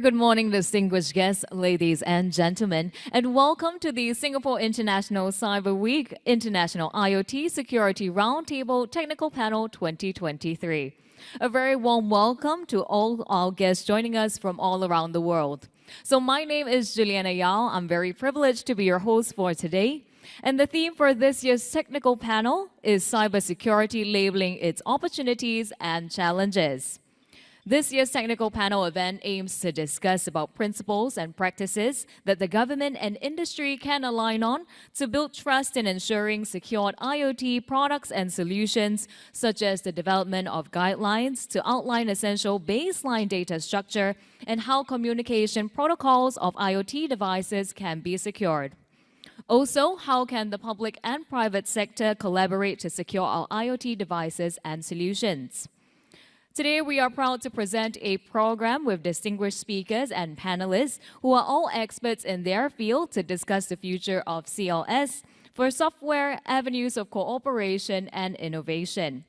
good morning, distinguished guests, ladies and gentlemen, and welcome to the Singapore International Cyber Week International IoT Security Roundtable Technical Panel 2023. A very warm welcome to all our guests joining us from all around the world. So my name is Juliana Yao. I'm very privileged to be your host for today. And the theme for this year's technical panel is cybersecurity labeling its opportunities and challenges. This year's technical panel event aims to discuss about principles and practices that the government and industry can align on to build trust in ensuring secured IoT products and solutions, such as the development of guidelines to outline essential baseline data structure and how communication protocols of IoT devices can be secured. Also, how can the public and private sector collaborate to secure our IoT devices and solutions? Today, we are proud to present a program with distinguished speakers and panelists who are all experts in their field to discuss the future of CLS for software, avenues of cooperation, and innovation.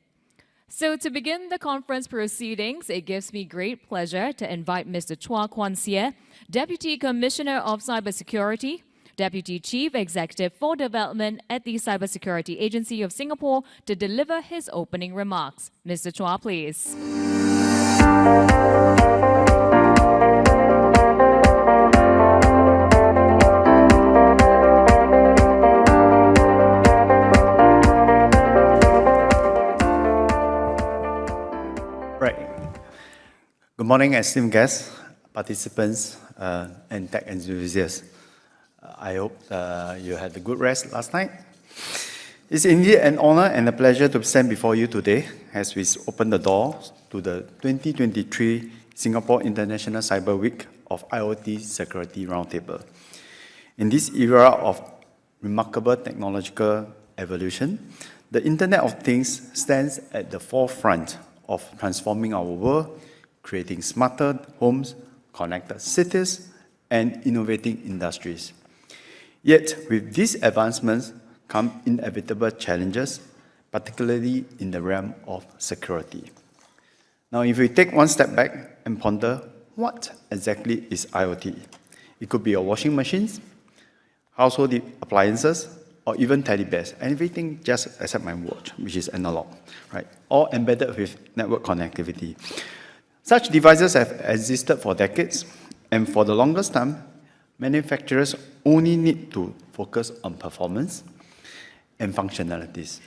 So to begin the conference proceedings, it gives me great pleasure to invite Mr. Chua Kwan Sia, Deputy Commissioner of Cybersecurity, Deputy Chief Executive for Development at the Cybersecurity Agency of Singapore, to deliver his opening remarks. Mr. Chua, please. Right. Good morning, esteemed guests, participants, and tech enthusiasts. I hope you had a good rest last night. It's indeed an honor and a pleasure to stand before you today as we open the door to the 2023 Singapore International Cyber Week of IoT Security Roundtable. In this era of remarkable technological evolution, the Internet of Things stands at the forefront of transforming our world, creating smarter homes, connected cities, and innovating industries. Yet, with these advancements come inevitable challenges, particularly in the realm of security. Now, if we take one step back and ponder, what exactly is IoT? It could be your washing machines, household appliances, or even teddy bears, everything just except my watch, which is analog, right? All embedded with network connectivity. Such devices have existed for decades, and for the longest time, manufacturers only need to focus on performance and functionalities.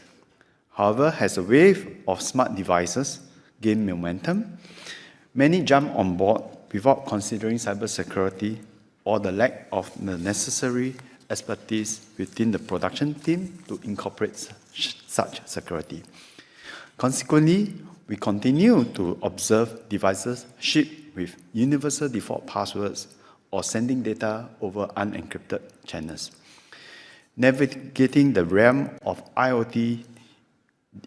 However, as a wave of smart devices gain momentum, many jump on board without considering cybersecurity or the lack of the necessary expertise within the production team to incorporate such security. Consequently, we continue to observe devices shipped with universal default passwords or sending data over unencrypted channels. Navigating the realm of IoT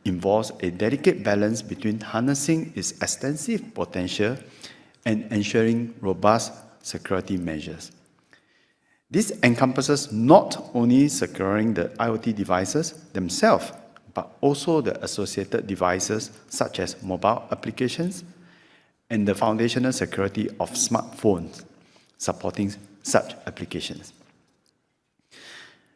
involves a delicate balance between harnessing its extensive potential and ensuring robust security measures. This encompasses not only securing the IoT devices themselves, but also the associated devices such as mobile applications and the foundational security of smartphones supporting such applications.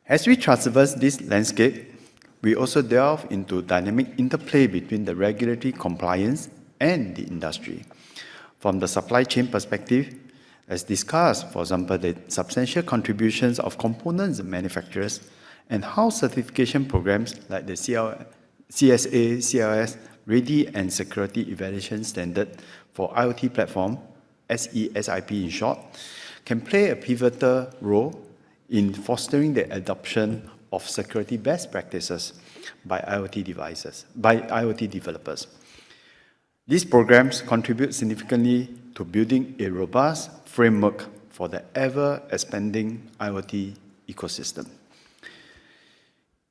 As we traverse this landscape, we also delve into dynamic interplay between the regulatory compliance and the industry. From the supply chain perspective, as discussed, for example, the substantial contributions of components manufacturers and how certification programs like the CSA, CLS, Ready and Security Evaluation Standard for IoT Platform, SESIP in short, can play a pivotal role in fostering the adoption of security best practices by IoT developers. These programs contribute significantly to building a robust framework for the ever-expanding IoT ecosystem.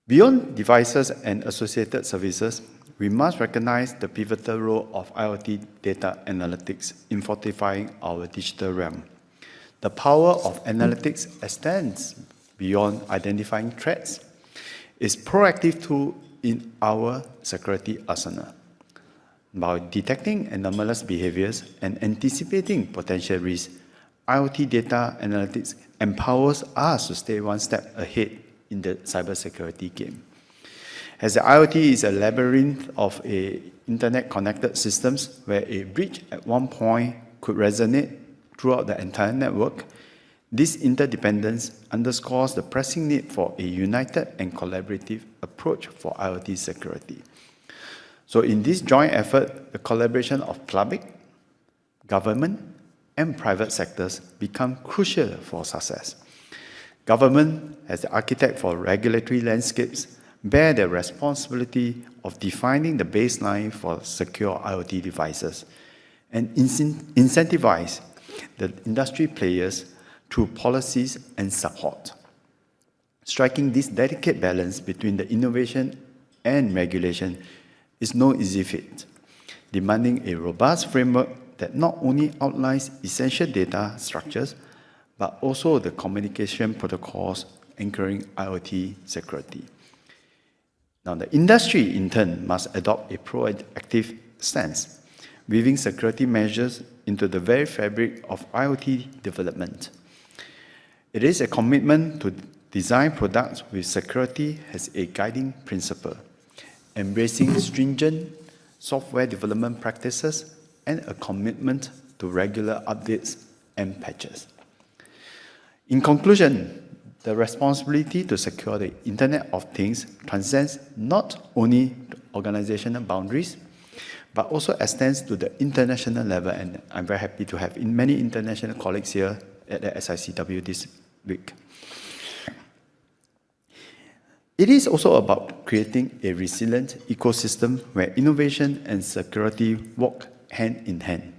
Beyond devices and associated services, we must recognize the pivotal role of IoT data analytics in fortifying our digital realm. The power of analytics extends beyond identifying threats. It's a proactive tool in our security arsenal. By detecting anomalous behaviors and anticipating potential risks, IoT data analytics empowers us to stay one step ahead in the cybersecurity game. As the IoT is a labyrinth of internet-connected systems where a breach at one point could resonate throughout the entire network, this interdependence underscores the pressing need for a united and collaborative approach for IoT security. So in this joint effort, the collaboration of public, government, and private sectors become crucial for success. Government, as the architect for regulatory landscapes, bear the responsibility of defining the baseline for secure IoT devices and incentivize the industry players through policies and support. Striking this delicate balance between the innovation and regulation is no easy feat, demanding a robust framework that not only outlines essential data structures, but also the communication protocols anchoring IoT security. Now, the industry, in turn, must adopt a proactive stance, weaving security measures into the very fabric of IoT development. It is a commitment to design products with security as a guiding principle, embracing stringent software development practices and a commitment to regular updates and patches. In conclusion, the responsibility to secure the Internet of Things transcends not only organizational boundaries, but also extends to the international level, and I'm very happy to have many international colleagues here at the SICW this week. It is also about creating a resilient ecosystem where innovation and security walk hand in hand,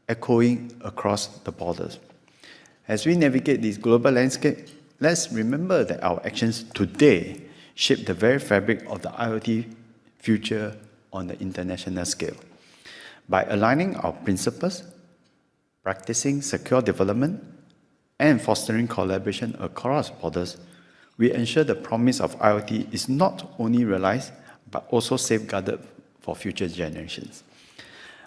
echoing across the borders. As we navigate this global landscape, let's remember that our actions today shape the very fabric of the IoT future on the international scale. By aligning our principles, practicing secure development, and fostering collaboration across borders, we ensure the promise of IoT is not only realized, but also safeguarded for future generations.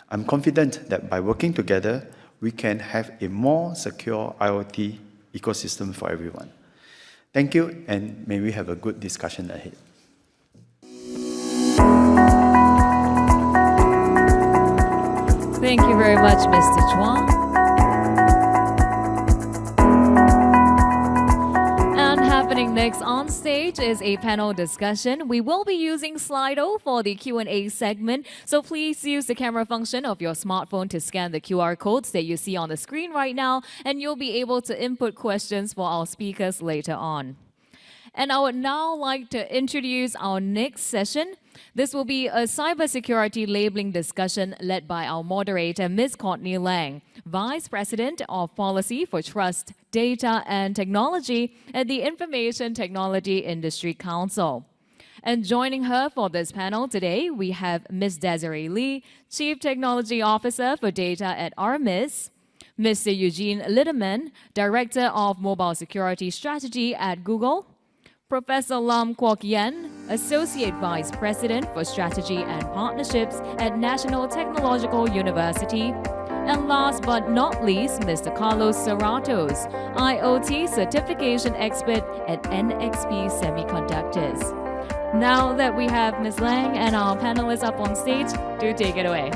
I'm confident that by working together, we can have a more secure IoT ecosystem for everyone. Thank you, and may we have a good discussion ahead. Thank you very much, Mr. Chuang. Happening next on stage is a panel discussion. We will be using Slido for the Q&A segment, so please use the camera function of your smartphone to scan the QR codes that you see on the screen right now, and you'll be able to input questions for our speakers later on. And I would now like to introduce our next session. This will be a cybersecurity labeling discussion led by our moderator, Ms. Courtney Lang, Vice President of Policy for Trust, Data and Technology at the Information Technology Industry Council. And joining her for this panel today, we have Ms. Desiree Lee, Chief Technology Officer for Data at RMIS, Mr. Eugene Litterman, Director of Mobile Security Strategy at Google, Professor Lam Kwok Yen, Associate Vice President for Strategy and Partnerships at National Technological University, and last but not least, Mr. Carlos Serratos, IoT Certification Expert at NXP Semiconductors. Now that we have Ms. Lang and our panelists up on stage, do take it away.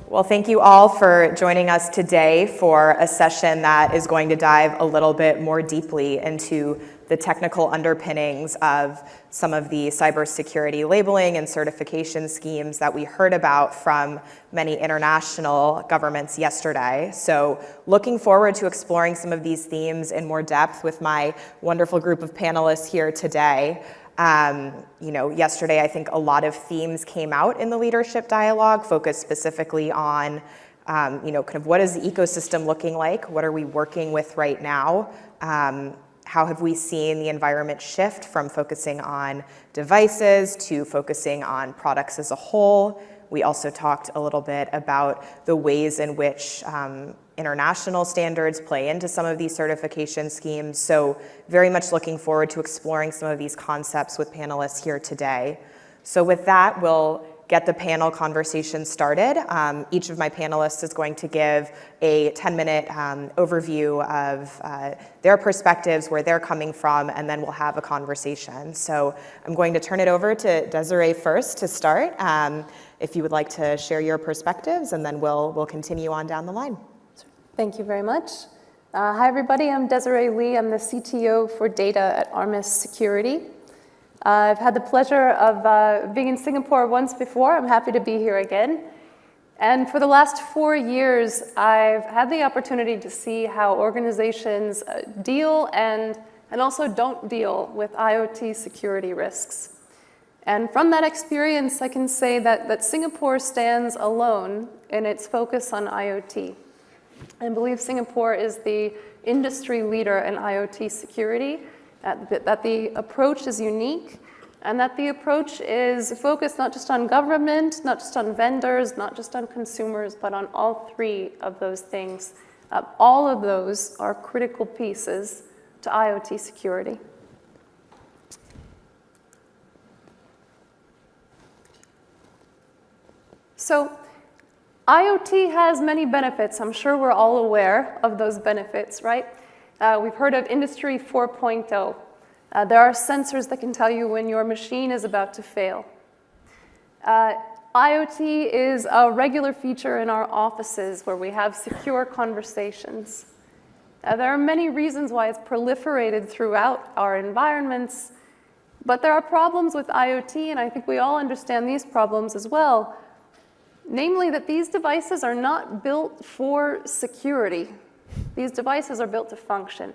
Well, thank you all for joining us today for a session that is going to dive a little bit more deeply into the technical underpinnings of some of the cybersecurity labeling and certification schemes that we heard about from many international governments yesterday. So looking forward to exploring some of these themes in more depth with my wonderful group of panelists here today. Yesterday, I think a lot of themes came out in the leadership dialogue, focused specifically on, kind of what is the ecosystem looking like? What are we working with right now? How have we seen the environment shift from focusing on devices to focusing on products as a whole? We also talked a little bit about the ways in which international standards play into some of these certification schemes. So very much looking forward to exploring some of these concepts with panelists here today. So with that, we'll get the panel conversation started. Each of my panelists is going to give a 10-minute overview of their perspectives, where they're coming from, and then we'll have a conversation. So I'm going to turn it over to Desiree first to start, if you would like to share your perspectives, and then we'll continue on down the line. Thank you very much. Hi, everybody. I'm Desiree Lee. I'm the CTO for data at Armis Security. I've had the pleasure of being in Singapore once before. I'm happy to be here again. And for the last 4 years, I've had the opportunity to see how organizations deal and also don't deal with IoT security risks. And from that experience, I can say that Singapore stands alone in its focus on IoT. I believe Singapore is the industry leader in IoT security, that the approach is unique, and that the approach is focused not just on government, not just on vendors, not just on consumers, but on all three of those things. All of those are critical pieces to IoT security. So, IoT has many benefits. I'm sure we're all aware of those benefits, right? We've heard of Industry 4.0. There are sensors that can tell you when your machine is about to fail. IoT is a regular feature in our offices where we have secure conversations. There are many reasons why it's proliferated throughout our environments, but there are problems with IoT, and I think we all understand these problems as well. Namely, that these devices are not built for security. These devices are built to function.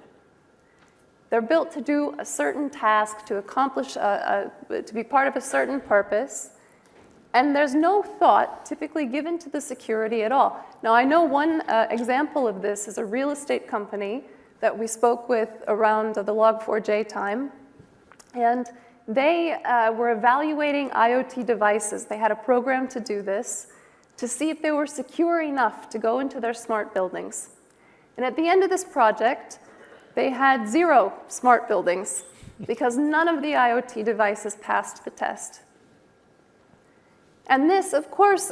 They're built to do a certain task, to accomplish, to be part of a certain purpose, and there's no thought typically given to the security at all. Now, I know one example of this is a real estate company that we spoke with around the Log4j time, and they were evaluating IoT devices. They had a program to do this, to see if they were secure enough to go into their smart buildings. And at the end of this project, they had 0 smart buildings because none of the IoT devices passed the test. And this, of course,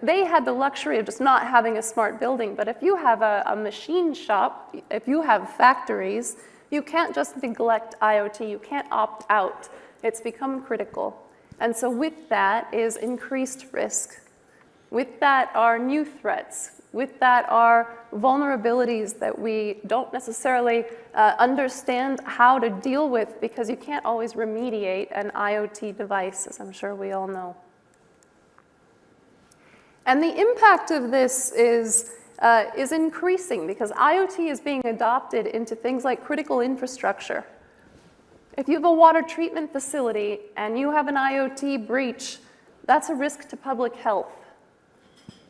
they had the luxury of just not having a smart building, but if you have a machine shop, if you have factories, you can't just neglect IoT, you can't opt out. It's become critical. And so with that is increased risk. With that are new threats. With that are vulnerabilities that we don't necessarily understand how to deal with because you can't always remediate an IoT device, as I'm sure we all know. And the impact of this is increasing because IoT is being adopted into things like critical infrastructure. If you have a water treatment facility and you have an IoT breach, that's a risk to public health.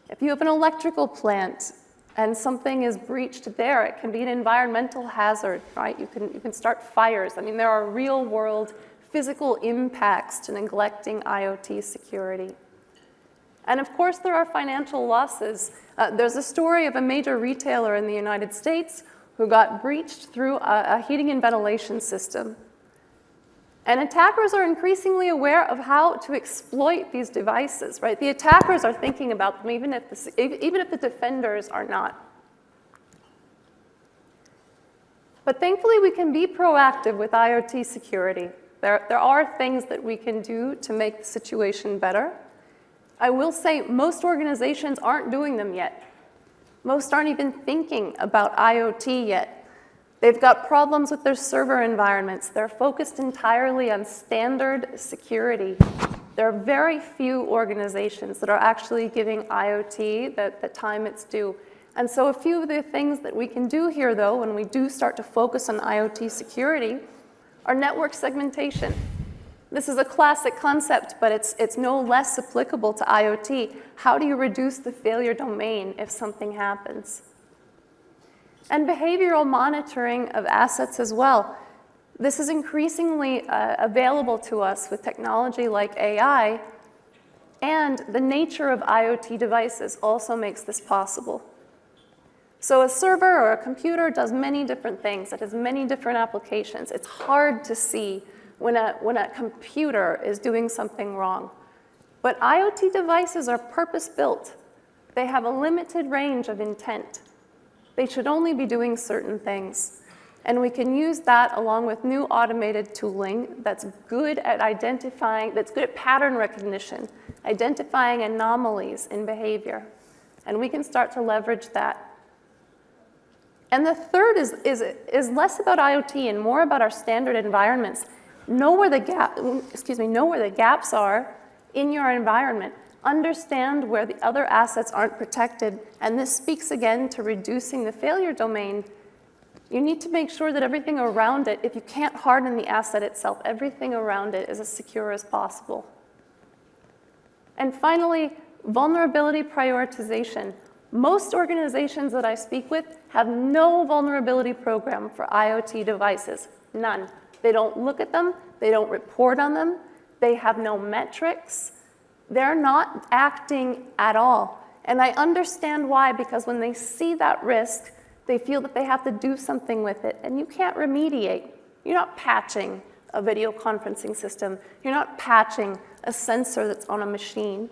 If you have an electrical plant and something is breached there, it can be an environmental hazard, right? You can start fires. I mean, there are real-world physical impacts to neglecting IoT security. And of course, there are financial losses. There's a story of a major retailer in the United States who got breached through a heating and ventilation system. And attackers are increasingly aware of how to exploit these devices, right? The attackers are thinking about them even if the defenders are not. But thankfully, we can be proactive with IoT security. There are things that we can do to make the situation better. I will say most organizations aren't doing them yet. Most aren't even thinking about IoT yet. They've got problems with their server environments. They're focused entirely on standard security. There are very few organizations that are actually giving IoT the time it's due. And so a few of the things that we can do here, though, when we do start to focus on IoT security, are network segmentation. This is a classic concept, but it's no less applicable to IoT. How do you reduce the failure domain if something happens? And behavioral monitoring of assets as well. This is increasingly available to us with technology like AI, and the nature of IoT devices also makes this possible. So a server or a computer does many different things. It has many different applications. It's hard to see when a computer is doing something wrong. But IoT devices are purpose-built. They have a limited range of intent. They should only be doing certain things. And we can use that along with new automated tooling that's good at identifying, that's good at pattern recognition, identifying anomalies in behavior. And we can start to leverage that. And the third is less about IoT and more about our standard environments. Know where the gaps are in your environment. Understand where the other assets aren't protected. And this speaks again to reducing the failure domain. You need to make sure that everything around it, if you can't harden the asset itself, everything around it is as secure as possible. And finally, vulnerability prioritization. Most organizations that I speak with have no vulnerability program for IoT devices, none. They don't look at them, they don't report on them, they have no metrics. They're not acting at all. And I understand why, because when they see that risk, they feel that they have to do something with it, and you can't remediate. You're not patching a video conferencing system. You're not patching a sensor that's on a machine.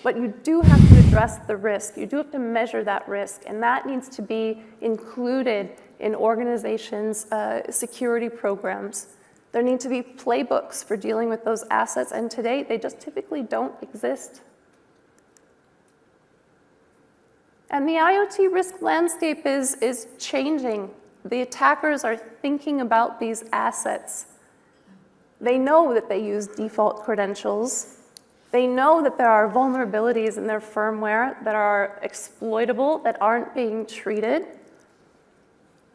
But you do have to address the risk. You do have to measure that risk, and that needs to be included in organizations' security programs. There need to be playbooks for dealing with those assets, and today they just typically don't exist. And the IoT risk landscape is changing. The attackers are thinking about these assets. They know that they use default credentials. They know that there are vulnerabilities in their firmware that are exploitable, that aren't being treated.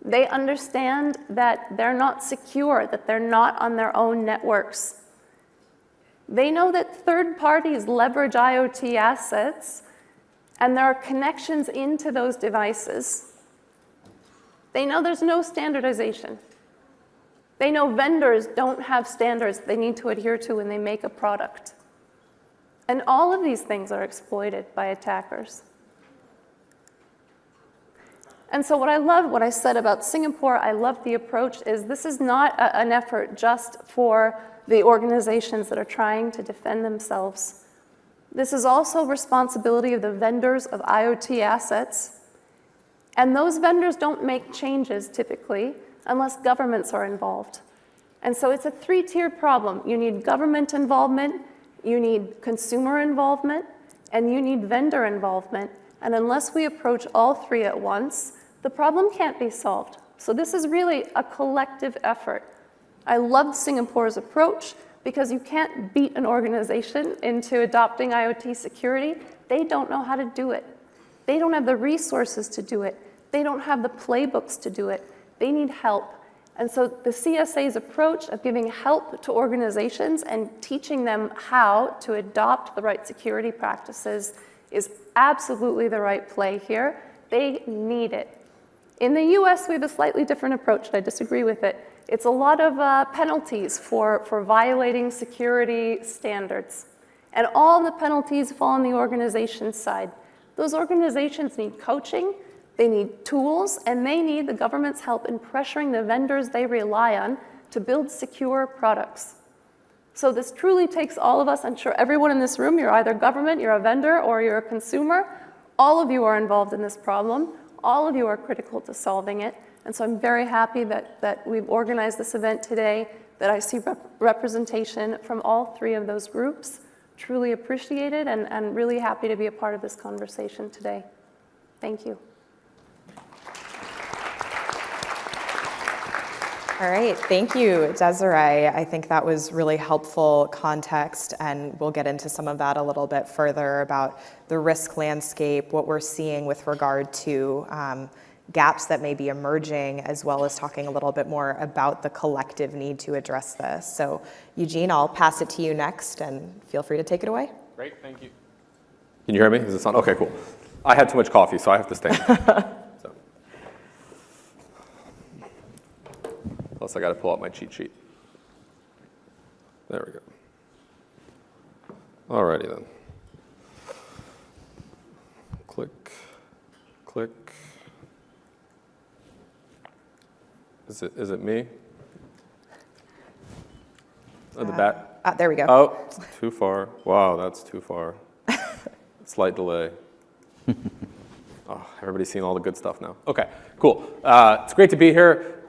They understand that they're not secure, that they're not on their own networks. They know that third parties leverage IoT assets, and there are connections into those devices. They know there's no standardization. They know vendors don't have standards they need to adhere to when they make a product. And all of these things are exploited by attackers. And so what I said about Singapore, I love the approach, is this is not an effort just for the organizations that are trying to defend themselves. This is also responsibility of the vendors of IoT assets. And those vendors don't make changes typically unless governments are involved. And so it's a three-tiered problem. You need government involvement, you need consumer involvement, and you need vendor involvement. And unless we approach all three at once, the problem can't be solved. So this is really a collective effort. I love Singapore's approach because you can't beat an organization into adopting IoT security. They don't know how to do it. They don't have the resources to do it. They don't have the playbooks to do it. They need help. And so the CSA's approach of giving help to organizations and teaching them how to adopt the right security practices is absolutely the right play here. They need it. In the US, we have a slightly different approach, and I disagree with it. It's a lot of penalties for violating security standards. And all the penalties fall on the organization's side. Those organizations need coaching, they need tools, and they need the government's help in pressuring the vendors they rely on to build secure products. So this truly takes all of us. I'm sure everyone in this room, you're either government, you're a vendor, or you're a consumer. All of you are involved in this problem. All of you are critical to solving it. And so I'm very happy that we've organized this event today, that I see representation from all three of those groups. Truly appreciate it, and really happy to be a part of this conversation today. Thank you. All right, thank you, Desiree. I think that was really helpful context, and we'll get into some of that a little bit further about the risk landscape, what we're seeing with regard to gaps that may be emerging, as well as talking a little bit more about the collective need to address this. So Eugene, I'll pass it to you next, and feel free to take it away. Great, thank you. Can you hear me? Is this on? Okay, cool. I had too much coffee, so I have to stand. Plus, I got to pull out my cheat sheet. There we go. Alrighty then. Click, click. Is it me? Oh, the bat? There we go. Oh, too far. Wow, that's too far. Slight delay. Oh, everybody's seeing all the good stuff now. Okay, cool. It's great to be here.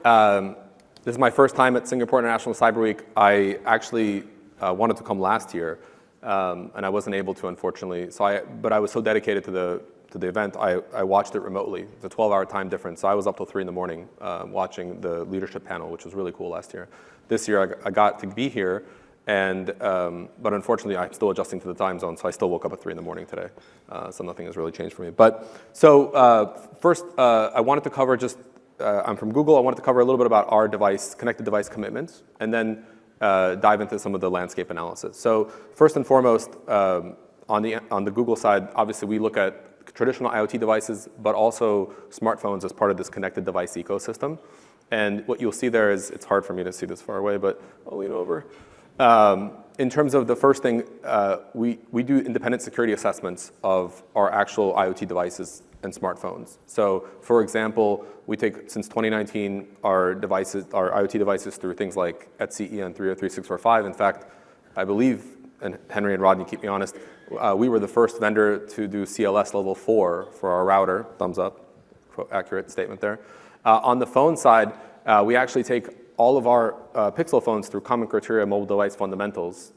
This is my first time at Singapore International Cyber Week. I actually wanted to come last year, and I wasn't able to, unfortunately. But I was so dedicated to the event, I watched it remotely. It's a 12-hour time difference, so I was up till 3 in the morning watching the leadership panel, which was really cool last year. This year, I got to be here, but unfortunately, I'm still adjusting to the time zone, so I still woke up at 3 in the morning today. So nothing has really changed for me. First, I wanted to cover I'm from Google. I wanted to cover a little bit about our connected device commitments, and then dive into some of the landscape analysis. So first and foremost, on the Google side, obviously we look at traditional IoT devices, but also smartphones as part of this connected device ecosystem. And what you'll see there is, it's hard for me to see this far away, but I'll lean over. In terms of the first thing, we do independent security assessments of our actual IoT devices and smartphones. So for example, we take, since 2019, our IoT devices through things like ETSI EN303645. In fact, I believe, and Henry and Rodney keep me honest, we were the first vendor to do CLS level 4 for our router, thumbs up, accurate statement there. On the phone side, we actually take all of our Pixel phones through Common Criteria Mobile Device Fundamentals,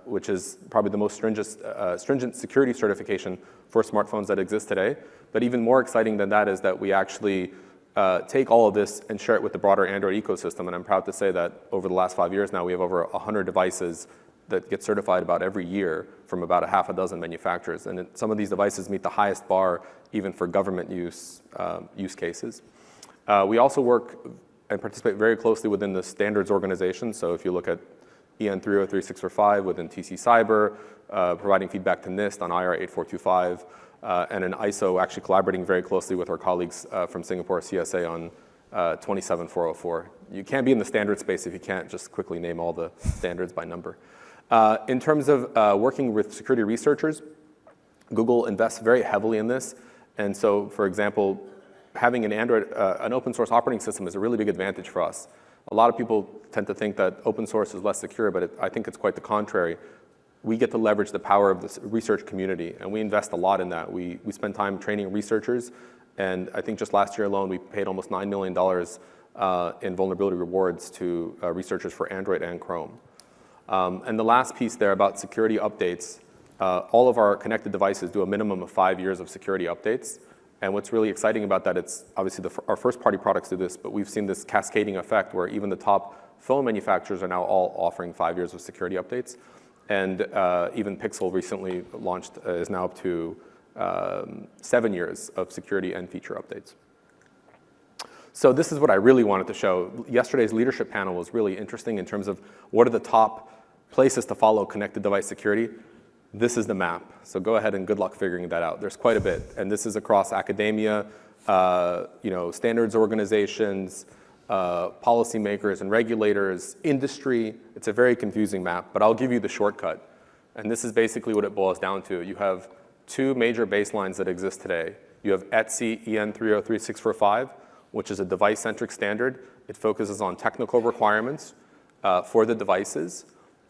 which is probably the most stringent security certification for smartphones that exist today. But even more exciting than that is that we actually take all of this and share it with the broader Android ecosystem. And I'm proud to say that over the last 5 years now, we have over 100 devices that get certified about every year from about a half a dozen manufacturers. And some of these devices meet the highest bar even for government use cases. We also work and participate very closely within the standards organization. So if you look at EN303645 within TC Cyber, providing feedback to NIST on IR 8425, and in ISO actually collaborating very closely with our colleagues from Singapore CSA on 27404. You can't be in the standard space if you can't just quickly name all the standards by number. In terms of working with security researchers, Google invests very heavily in this. And so, for example, having an open source operating system is a really big advantage for us. A lot of people tend to think that open source is less secure, but I think it's quite the contrary. We get to leverage the power of the research community, and we invest a lot in that. We spend time training researchers, and I think just last year alone, we paid almost $9 million in vulnerability rewards to researchers for Android and Chrome. And the last piece there about security updates, all of our connected devices do a minimum of 5 years of security updates. And what's really exciting about that, it's obviously our first-party products do this, but we've seen this cascading effect where even the top phone manufacturers are now all offering 5 years of security updates. And even Pixel recently launched, is now up to 7 years of security and feature updates. So this is what I really wanted to show. Yesterday's leadership panel was really interesting in terms of what are the top places to follow connected device security. This is the map. So go ahead and good luck figuring that out. There's quite a bit. And this is across academia, standards organizations, policymakers and regulators, industry. It's a very confusing map, but I'll give you the shortcut. And this is basically what it boils down to. You have 2 major baselines that exist today. You have ETSI EN303645, which is a device-centric standard. It focuses on technical requirements for the devices.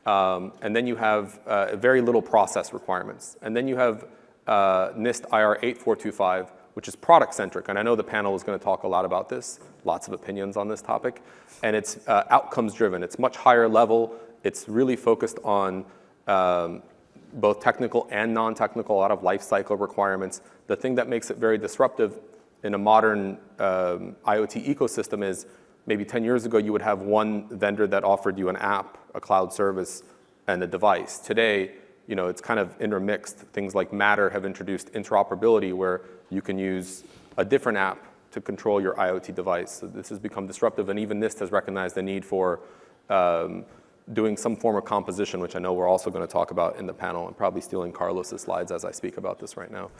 And then you have very little process requirements. And then you have NIST IR 8425, which is product-centric. And I know the panel is going to talk a lot about this, lots of opinions on this topic. And it's outcomes-driven. It's much higher level. It's really focused on both technical and non-technical, a lot of life cycle requirements. The thing that makes it very disruptive in a modern IoT ecosystem is maybe 10 years ago, you would have one vendor that offered you an app, a cloud service, and a device. Today, it's kind of intermixed. Things like Matter have introduced interoperability where you can use a different app to control your IoT device. So this has become disruptive, and even NIST has recognized the need for doing some form of composition, which I know we're also going to talk about in the panel. I'm probably stealing Carlos's slides as I speak about this right now.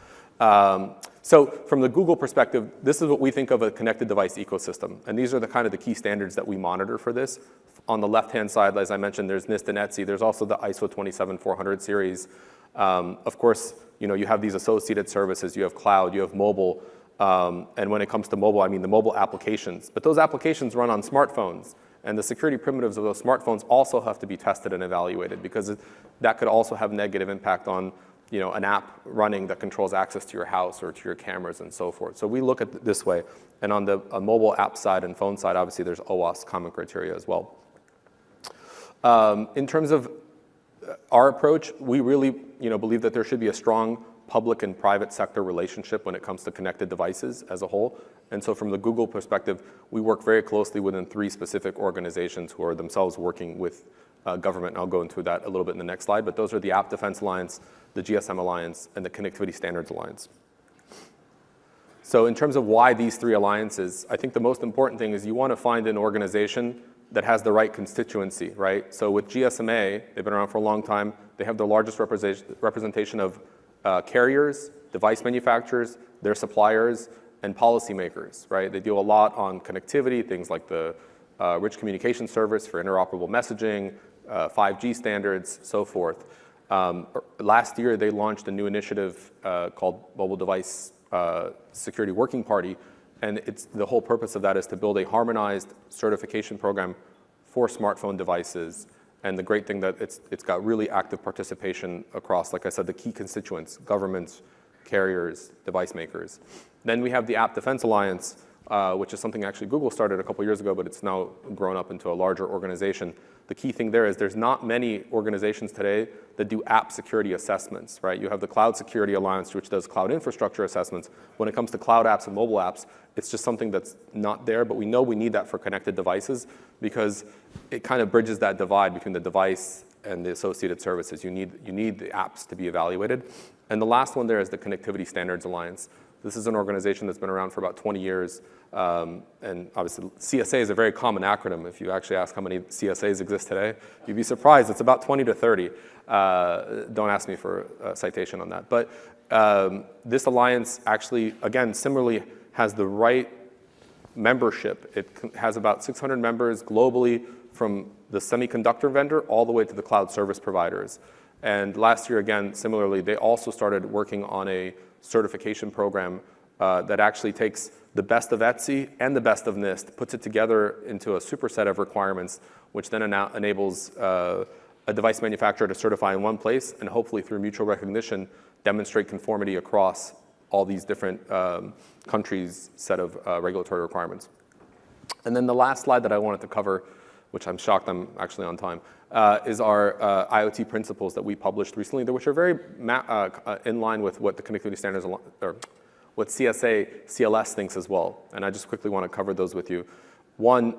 So from the Google perspective, this is what we think of a connected device ecosystem. And these are the key standards that we monitor for this. On the left-hand side, as I mentioned, there's NIST and ETSI. There's also the ISO 27400 series. Of course, you have these associated services. You have cloud, you have mobile. And when it comes to mobile, I mean the mobile applications. But those applications run on smartphones. And the security primitives of those smartphones also have to be tested and evaluated, because that could also have negative impact on an app running that controls access to your house or to your cameras and so forth. So we look at it this way. And on the mobile app side and phone side, obviously there's OWASP common criteria as well. In terms of our approach, we really believe that there should be a strong public and private sector relationship when it comes to connected devices as a whole. And so from the Google perspective, we work very closely within 3 specific organizations who are themselves working with government. And I'll go into that a little bit in the next slide, but those are the App Defense Alliance, the GSM Alliance, and the Connectivity Standards Alliance. So in terms of why these 3 alliances, I think the most important thing is you want to find an organization that has the right constituency, right? So with GSMA, they've been around for a long time. They have the largest representation of carriers, device manufacturers, their suppliers, and policymakers, right? They do a lot on connectivity, things like the Rich Communication Service for interoperable messaging, 5G standards, so forth. Last year, they launched a new initiative called Mobile Device Security Working Party, and the whole purpose of that is to build a harmonized certification program for smartphone devices. And the great thing that it's got really active participation across, like I said, the key constituents: governments, carriers, device makers. Then we have the App Defense Alliance, which is something actually Google started a couple years ago, but it's now grown up into a larger organization. The key thing there is there's not many organizations today that do app security assessments, right? You have the Cloud Security Alliance, which does cloud infrastructure assessments. When it comes to cloud apps and mobile apps, it's just something that's not there, but we know we need that for connected devices because it kind of bridges that divide between the device and the associated services. You need the apps to be evaluated. And the last one there is the Connectivity Standards Alliance. This is an organization that's been around for about 20 years. And obviously, CSA is a very common acronym. If you actually ask how many CSAs exist today, you'd be surprised. It's about 20 to 30. Don't ask me for a citation on that. But this alliance actually, again, similarly has the right membership. It has about 600 members globally, from the semiconductor vendor all the way to the cloud service providers. And last year, again, similarly, they also started working on a certification program that actually takes the best of Etsy and the best of NIST, puts it together into a superset of requirements, which then enables a device manufacturer to certify in one place and hopefully through mutual recognition demonstrate conformity across all these different countries' set of regulatory requirements. And then the last slide that I wanted to cover, which I'm shocked I'm actually on time, is our IoT principles that we published recently, which are very in line with what the Connectivity Standards, or what CSA, CLS thinks as well. And I just quickly want to cover those with you. One,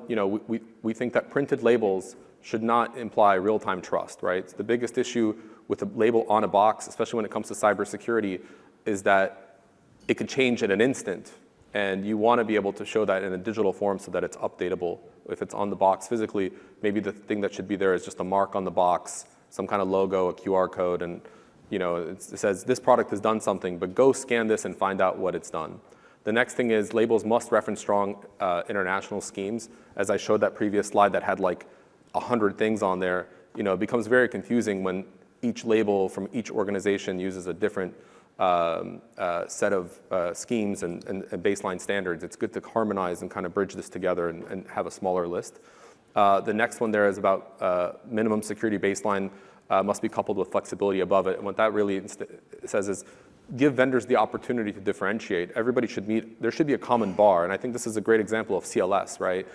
we think that printed labels should not imply real-time trust, right? The biggest issue with a label on a box, especially when it comes to cybersecurity, is that it could change at an instant. And you want to be able to show that in a digital form so that it's updatable. If it's on the box physically, maybe the thing that should be there is just a mark on the box, some kind of logo, a QR code, and it says this product has done something, but go scan this and find out what it's done. The next thing is labels must reference strong international schemes. As I showed that previous slide that had like 100 things on there, it becomes very confusing when each label from each organization uses a different set of schemes and baseline standards. It's good to harmonize and kind of bridge this together and have a smaller list. The next one there is about minimum security baseline must be coupled with flexibility above it. And what that really says is give vendors the opportunity to differentiate. Everybody there should be a common bar. And I think this is a great example of CLS, right?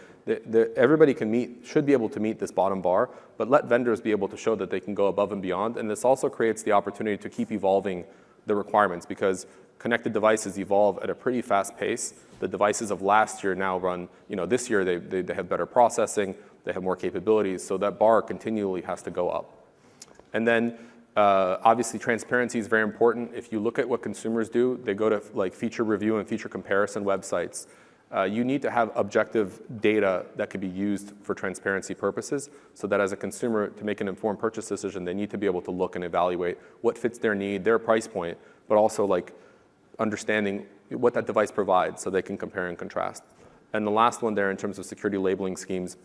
Everybody should be able to meet this bottom bar, but let vendors be able to show that they can go above and beyond. And this also creates the opportunity to keep evolving the requirements, because connected devices evolve at a pretty fast pace. The devices of last year now run, this year they have better processing, they have more capabilities, so that bar continually has to go up. And then obviously transparency is very important. If you look at what consumers do, they go to like feature review and feature comparison websites. You need to have objective data that could be used for transparency purposes, so that as a consumer, to make an informed purchase decision, they need to be able to look and evaluate what fits their need, their price point, but also like understanding what that device provides so they can compare and contrast. And the last one there in terms of security labeling schemes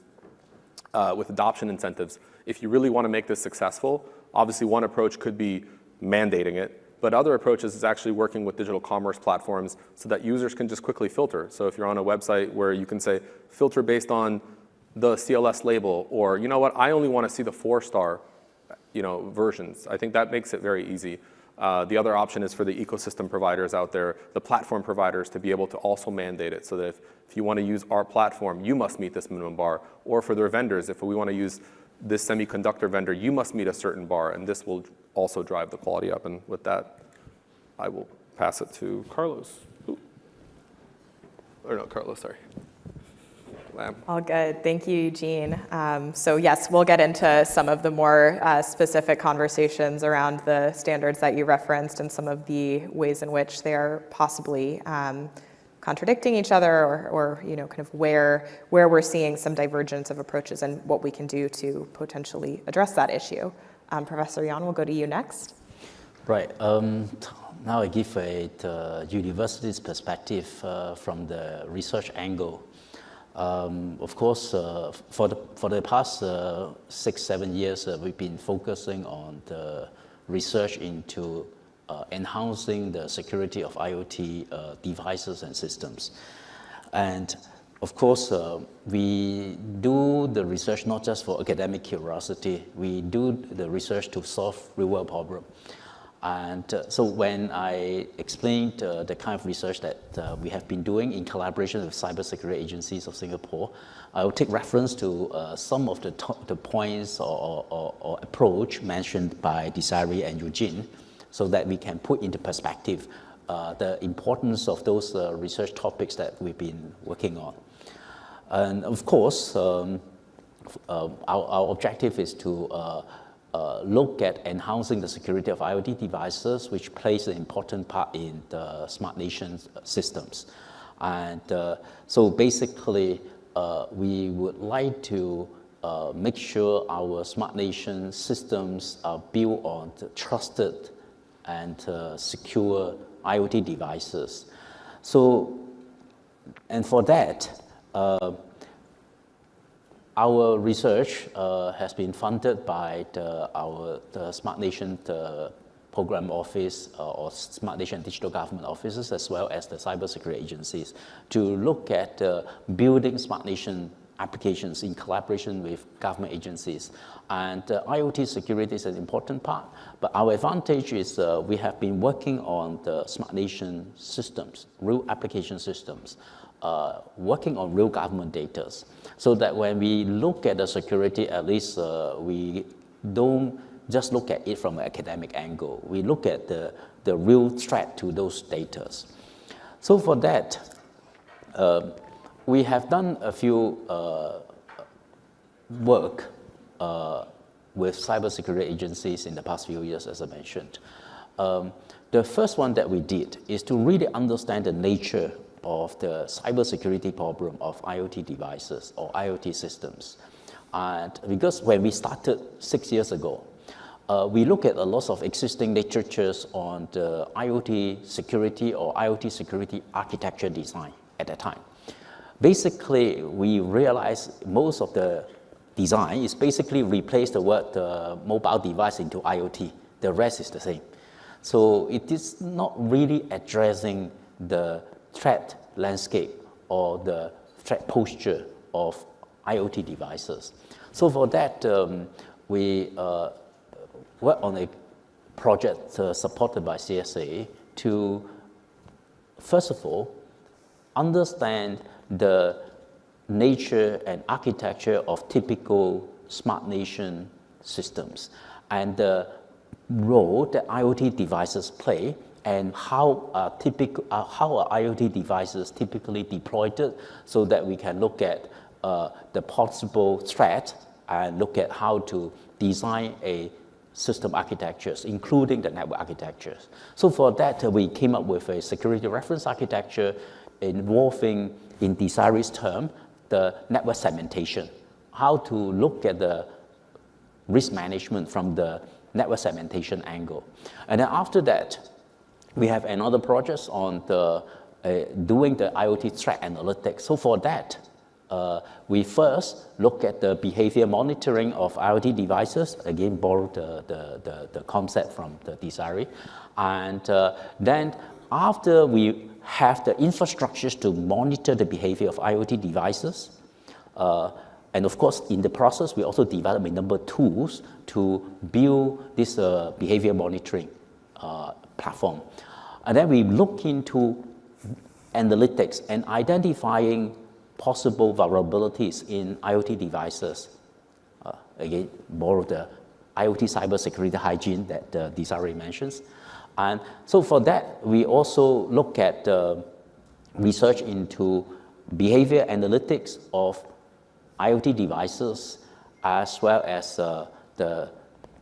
with adoption incentives, if you really want to make this successful, obviously one approach could be mandating it. But other approaches is actually working with digital commerce platforms so that users can just quickly filter. So if you're on a website where you can say, filter based on the CLS label, or you know what, I only want to see the 4-star versions. I think that makes it very easy. The other option is for the ecosystem providers out there, the platform providers, to be able to also mandate it so that if you want to use our platform, you must meet this minimum bar. Or for their vendors, if we want to use this semiconductor vendor, you must meet a certain bar, and this will also drive the quality up. And with that, I will pass it to Carlos. Ooh. Or no, Carlos, sorry. Lamb. All good. Thank you, Eugene. So yes, we'll get into some of the more specific conversations around the standards that you referenced and some of the ways in which they are possibly contradicting each other, or kind of where we're seeing some divergence of approaches and what we can do to potentially address that issue. Professor Yan, we'll go to you next. Right. Now I give a university's perspective from the research angle. Of course, for the past 6-7 years, we've been focusing on the research into enhancing the security of IoT devices and systems. And of course, we do the research not just for academic curiosity, we do the research to solve real-world problems. And so when I explained the kind of research that we have been doing in collaboration with cybersecurity agencies of Singapore, I will take reference to some of the points or approach mentioned by Desiree and Eugene, so that we can put into perspective the importance of those research topics that we've been working on. And of course, our objective is to look at enhancing the security of IoT devices, which plays an important part in the smart nation systems. And so basically, we would like to make sure our smart nation systems are built on the trusted and secure IoT devices. So, and for that, our research has been funded by the Smart Nation Program Office or Smart Nation Digital Government Offices, as well as the cybersecurity agencies, to look at building Smart Nation applications in collaboration with government agencies. And IoT security is an important part, but our advantage is we have been working on the Smart Nation systems, real application systems, working on real government data, so that when we look at the security, at least we don't just look at it from an academic angle. We look at the real threat to those data. So for that, we have done a few work with cybersecurity agencies in the past few years, as I mentioned. The first one that we did is to really understand the nature of the cybersecurity problem of IoT devices or IoT systems. And because when we started 6 years ago, we look at a lot of existing literatures on the IoT security or IoT security architecture design at that time. Basically, we realized most of the design is basically replace the word mobile device into IoT. The rest is the same. So it is not really addressing the threat landscape or the threat posture of IoT devices. So for that, we worked on a project supported by CSA to, first of all, understand the nature and architecture of typical smart nation systems and the role that IoT devices play and how are IoT devices typically deployed, so that we can look at the possible threat and look at how to design a system architectures, including the network architectures. So for that, we came up with a security reference architecture involving, in Desiree's term, the network segmentation, how to look at the risk management from the network segmentation angle. And then after that, we have another project on the doing the IoT threat analytics. So for that, we first look at the behavior monitoring of IoT devices, again borrowed the concept from the Desiree. And then after we have the infrastructures to monitor the behavior of IoT devices, And of course, in the process, we also develop a number of tools to build this behavior monitoring platform. And then we look into analytics and identifying possible vulnerabilities in IoT devices. Again, borrow the IoT cybersecurity hygiene that Desiree mentions. And so for that, we also look at research into behavior analytics of IoT devices, as well as the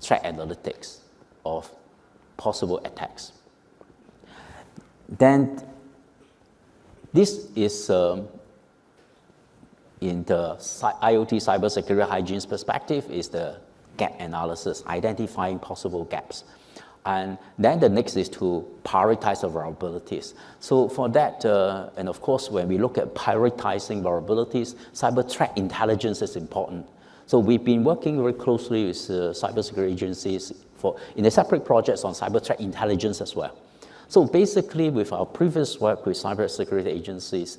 threat analytics of possible attacks. Then this is in the IoT cybersecurity hygiene's perspective is the gap analysis, identifying possible gaps. And then the next is to prioritize the vulnerabilities. So for that, and of course, when we look at prioritizing vulnerabilities, cyber threat intelligence is important. So we've been working very closely with cybersecurity agencies in the separate projects on cyber threat intelligence as well. So basically, with our previous work with cybersecurity agencies,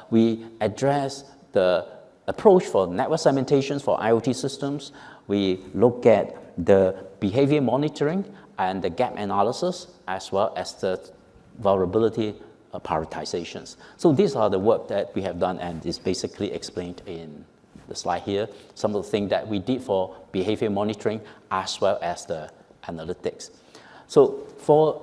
we address the approach for network segmentations for IoT systems. We look at the behavior monitoring and the gap analysis, as well as the vulnerability prioritizations. So these are the work that we have done, and is basically explained in the slide here. Some of the things that we did for behavior monitoring, as well as the analytics. So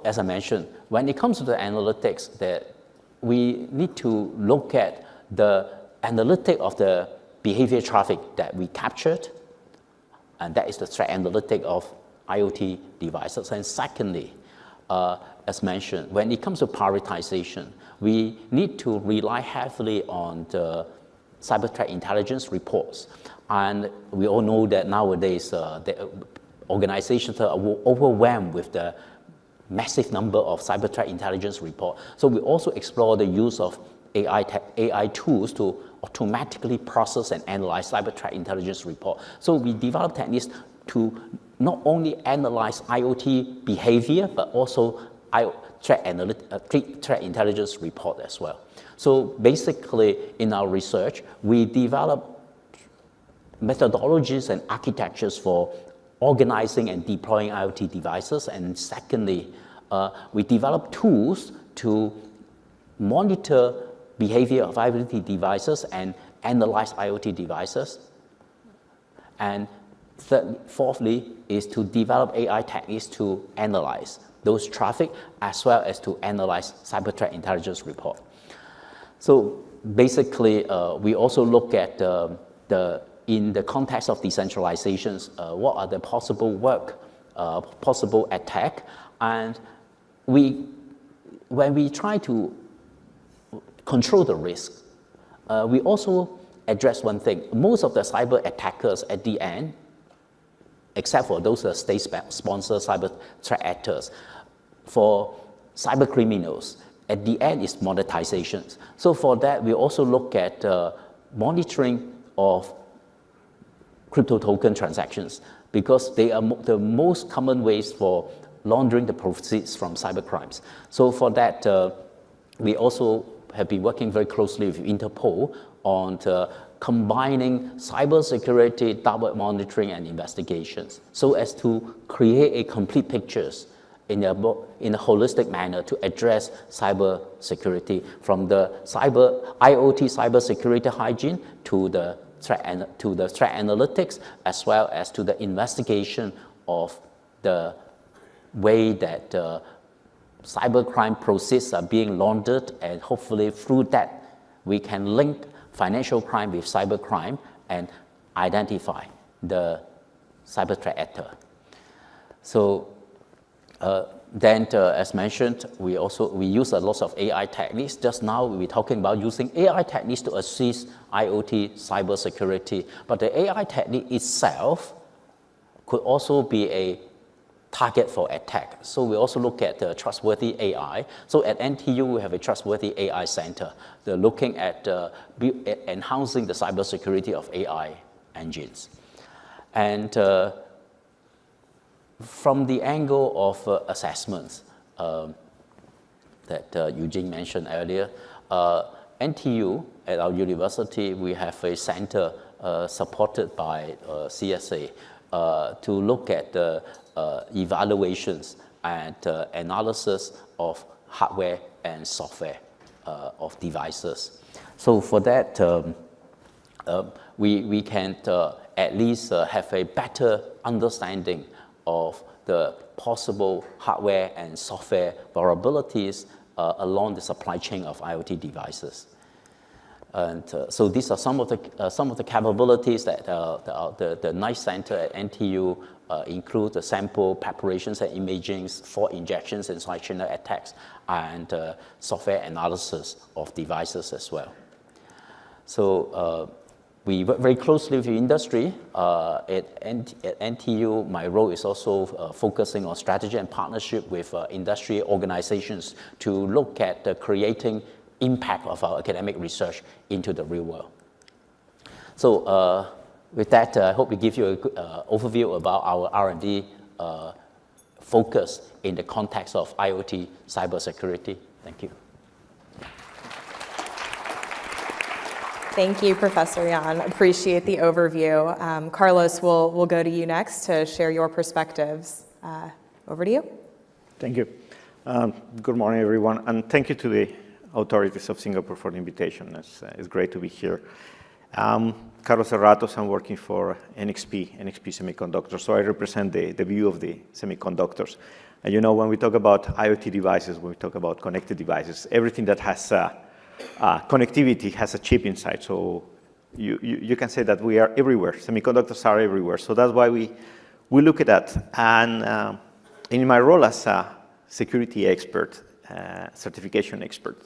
as I mentioned, when it comes to the analytics, that we need to look at the analytic of the behavior traffic that we captured, and that is the threat analytic of IoT devices. And secondly, as mentioned, when it comes to prioritization, we need to rely heavily on the cyber threat intelligence reports. And we all know that nowadays, the organizations are overwhelmed with the massive number of cyber threat intelligence reports. So we also explore the use of AI tools to automatically process and analyze cyber threat intelligence report. So we develop techniques to not only analyze IoT behavior, but also threat intelligence report as well. So basically, in our research, we develop methodologies and architectures for organizing and deploying IoT devices. And secondly, we develop tools to monitor behavior of IoT devices and analyze IoT devices. And fourthly, is to develop AI techniques to analyze those traffic, as well as to analyze cyber threat intelligence report. So basically, we also look at in the context of decentralizations, what are the possible attack, and when we try to control the risk, we also address one thing. Most of the cyber attackers at the end, except for those state-sponsored cyber threat actors, for cyber criminals, at the end is monetization. So for that, we also look at monitoring of crypto token transactions, because they are the most common ways for laundering the proceeds from cyber crimes. So for that, we also have been working very closely with Interpol on combining cybersecurity, dark web monitoring, and investigations, so as to create a complete pictures in a holistic manner to address cyber security, from the IoT cybersecurity hygiene to the threat analytics, as well as to the investigation of the way that cybercrime proceeds are being laundered, and hopefully through that we can link financial crime with cybercrime and identify the cyber threat actor. So then, as mentioned, we use a lot of AI techniques. Just now we're talking about using AI techniques to assist IoT cybersecurity, but the AI technique itself could also be a target for attack. So we also look at trustworthy AI. So at NTU, we have a trustworthy AI center. They're looking at enhancing the cybersecurity of AI engines. And from the angle of assessments that Eugene mentioned earlier, NTU, at our university, we have a center supported by CSA to look at the evaluations and analysis of hardware and software of devices. So for that, we can at least have a better understanding of the possible hardware and software vulnerabilities along the supply chain of IoT devices. And so these are some of the capabilities that the NICE Center at NTU include the sample preparations and imagings, fault injections and side channel attacks, and software analysis of devices as well. So we work very closely with the industry. At NTU, my role is also focusing on strategy and partnership with industry organizations to look at creating impact of our academic research into the real world. So with that, I hope we give you an overview about our R&D focus in the context of IoT cybersecurity. Thank you. Thank you, Professor Yan. Appreciate the overview. Carlos, we'll go to you next to share your perspectives. Over to you. Thank you. Good morning, everyone, and thank you to the authorities of Singapore for the invitation. It's great to be here. Carlos Serratos, I'm working for NXP Semiconductors, so I represent the view of the semiconductors. And you know, when we talk about IoT devices, when we talk about connected devices, everything that has connectivity has a chip inside. So you can say that we are everywhere. Semiconductors are everywhere. So that's why we look at that. And in my role as a security expert, certification expert,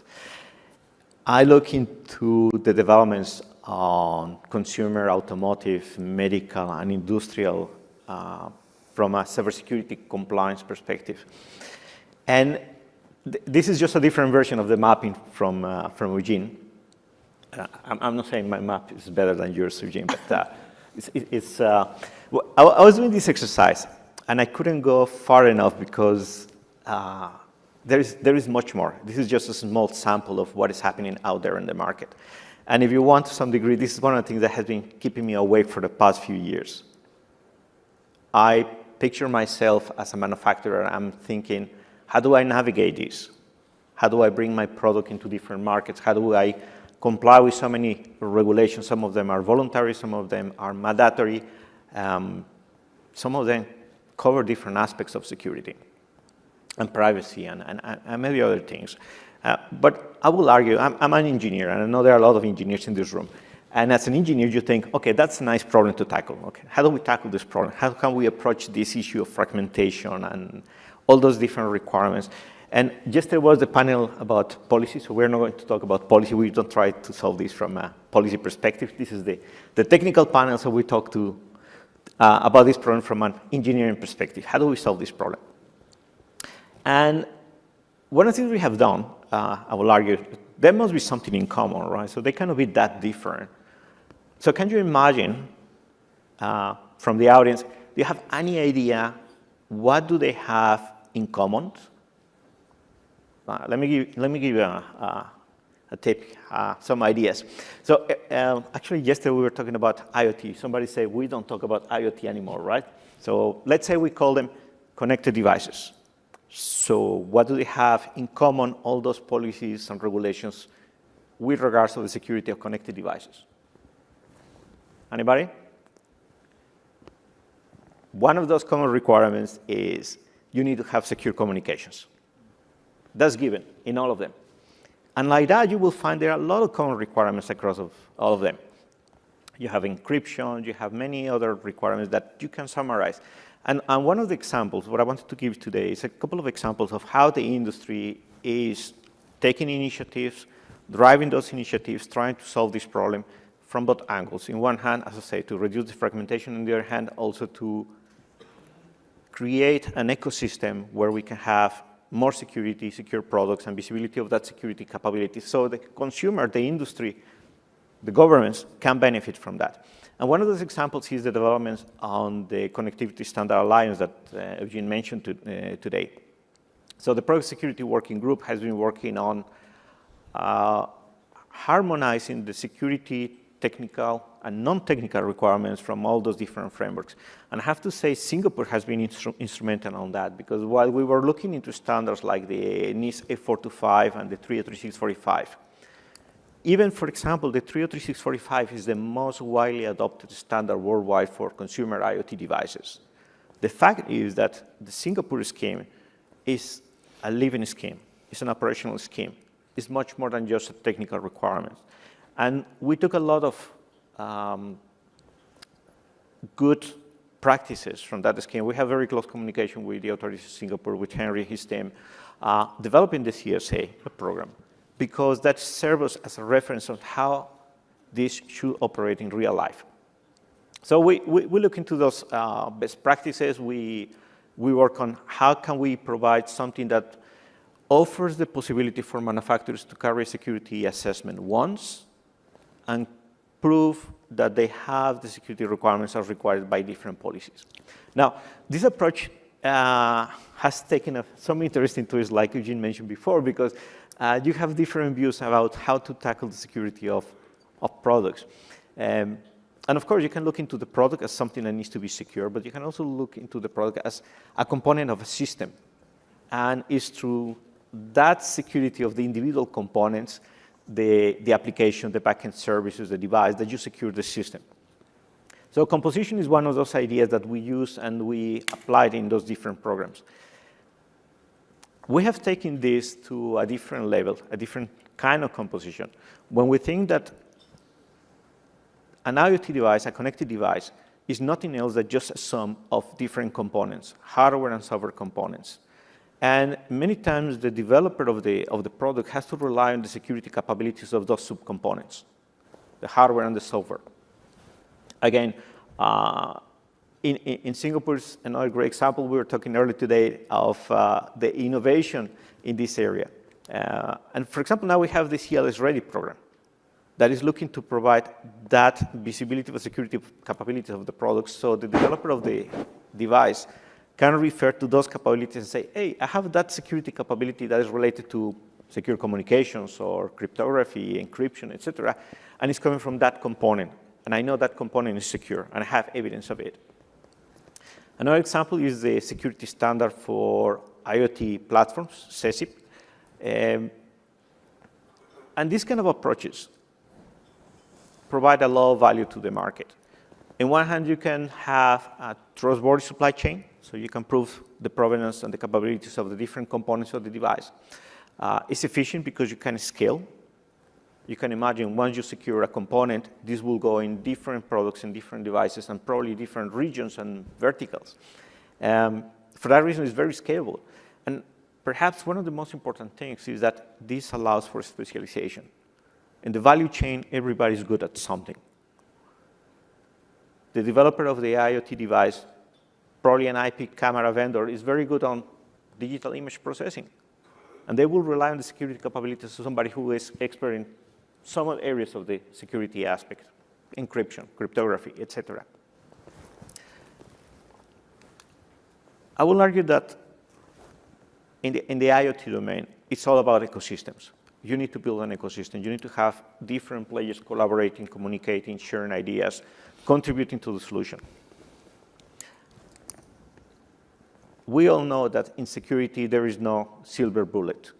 I look into the developments on consumer, automotive, medical, and industrial from a cybersecurity compliance perspective. And this is just a different version of the mapping from Eugene. I'm not saying my map is better than yours, Eugene, but I was doing this exercise, and I couldn't go far enough because there is much more. This is just a small sample of what is happening out there in the market. And if you want, to some degree, this is one of the things that has been keeping me awake for the past few years. I picture myself as a manufacturer. I'm thinking, how do I navigate this? How do I bring my product into different markets? How do I comply with so many regulations? Some of them are voluntary, some of them are mandatory. Some of them cover different aspects of security and privacy and maybe other things. But I will argue, I'm an engineer, and I know there are a lot of engineers in this room. And as an engineer, you think, okay, that's a nice problem to tackle. Okay, how do we tackle this problem? How can we approach this issue of fragmentation and all those different requirements? And yesterday was the panel about policy, so we're not going to talk about policy. We don't try to solve this from a policy perspective. This is the technical panel, so we talk about this problem from an engineering perspective. How do we solve this problem? And one of the things we have done, I will argue, there must be something in common, right? So they cannot be that different. So can you imagine, from the audience, do you have any idea what do they have in common? Let me give you a tip, some ideas. So actually, yesterday we were talking about IoT. Somebody said we don't talk about IoT anymore, right? So let's say we call them connected devices. So what do they have in common, all those policies and regulations with regards to the security of connected devices? Anybody? One of those common requirements is you need to have secure communications. That's given in all of them. And like that, you will find there are a lot of common requirements across all of them. You have encryption, you have many other requirements that you can summarize. And one of the examples, what I wanted to give today is a couple of examples of how the industry is taking initiatives, driving those initiatives, trying to solve this problem from both angles. In one hand, as I say, to reduce the fragmentation. On the other hand, also to create an ecosystem where we can have more security, secure products, and visibility of that security capability. So the consumer, the industry, the governments can benefit from that. And one of those examples is the developments on the Connectivity Standard Alliance that Eugene mentioned today. So the Product Security Working Group has been working on harmonizing the security technical and non-technical requirements from all those different frameworks. And I have to say Singapore has been instrumental on that, because while we were looking into standards like the NIST 8425 and the 303645, even, for example, the 303645 is the most widely adopted standard worldwide for consumer IoT devices. The fact is that the Singapore scheme is a living scheme. It's an operational scheme. It's much more than just a technical requirement. And we took a lot of good practices from that scheme. We have very close communication with the authorities of Singapore, with Henry and his team, developing the CSA program, because that serves as a reference on how this should operate in real life. So we look into those best practices. We work on how can we provide something that offers the possibility for manufacturers to carry a security assessment once and prove that they have the security requirements as required by different policies. Now, this approach has taken some interesting twists, like Eugene mentioned before, because you have different views about how to tackle the security of products. And of course, you can look into the product as something that needs to be secure, but you can also look into the product as a component of a system. And it's through that security of the individual components, the application, the backend services, the device, that you secure the system. So composition is one of those ideas that we use and we applied in those different programs. We have taken this to a different level, a different kind of composition. When we think that an IoT device, a connected device, is nothing else than just a sum of different components, hardware and software components. And many times the developer of the product has to rely on the security capabilities of those subcomponents, the hardware and the software. Again, in Singapore's another great example, we were talking earlier today of the innovation in this area. And for example, now we have the CLS Ready program that is looking to provide that visibility of security capabilities of the products, so the developer of the device can refer to those capabilities and say, hey, I have that security capability that is related to secure communications or cryptography, encryption, et cetera, and it's coming from that component. And I know that component is secure, and I have evidence of it. Another example is the security standard for IoT platforms, CESIP. And these kind of approaches provide a lot of value to the market. On one hand, you can have a trustworthy supply chain, so you can prove the provenance and the capabilities of the different components of the device. It's efficient because you can scale. You can imagine once you secure a component, this will go in different products and different devices and probably different regions and verticals. For that reason, it's very scalable. And perhaps one of the most important things is that this allows for specialization. In the value chain, everybody's good at something. The developer of the IoT device, probably an IP camera vendor, is very good on digital image processing. And they will rely on the security capabilities of somebody who is expert in some areas of the security aspect, encryption, cryptography, et cetera. I will argue that in the IoT domain, it's all about ecosystems. You need to build an ecosystem. You need to have different players collaborating, communicating, sharing ideas, contributing to the solution. We all know that in security, there is no silver bullet.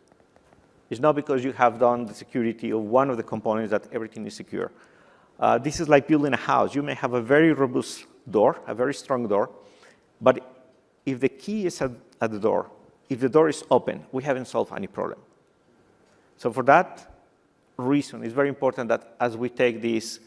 It's not because you have done the security of one of the components that everything is secure. This is like building a house. You may have a very robust door, a very strong door, but if the key is at the door, if the door is open, we haven't solved any problem. So for that reason, it's very important that as we take this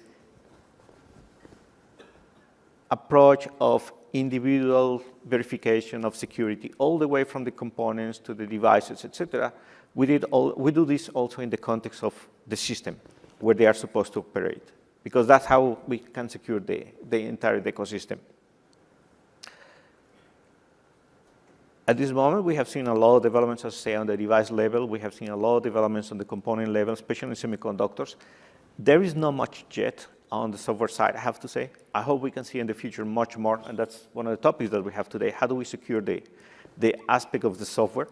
approach of individual verification of security, all the way from the components to the devices, et cetera, we do this also in the context of the system where they are supposed to operate, because that's how we can secure the entire ecosystem. At this moment, we have seen a lot of developments, as I say, on the device level. We have seen a lot of developments on the component level, especially in semiconductors. There is not much yet on the software side, I have to say. I hope we can see in the future much more, and that's one of the topics that we have today. How do we secure the aspect of the software?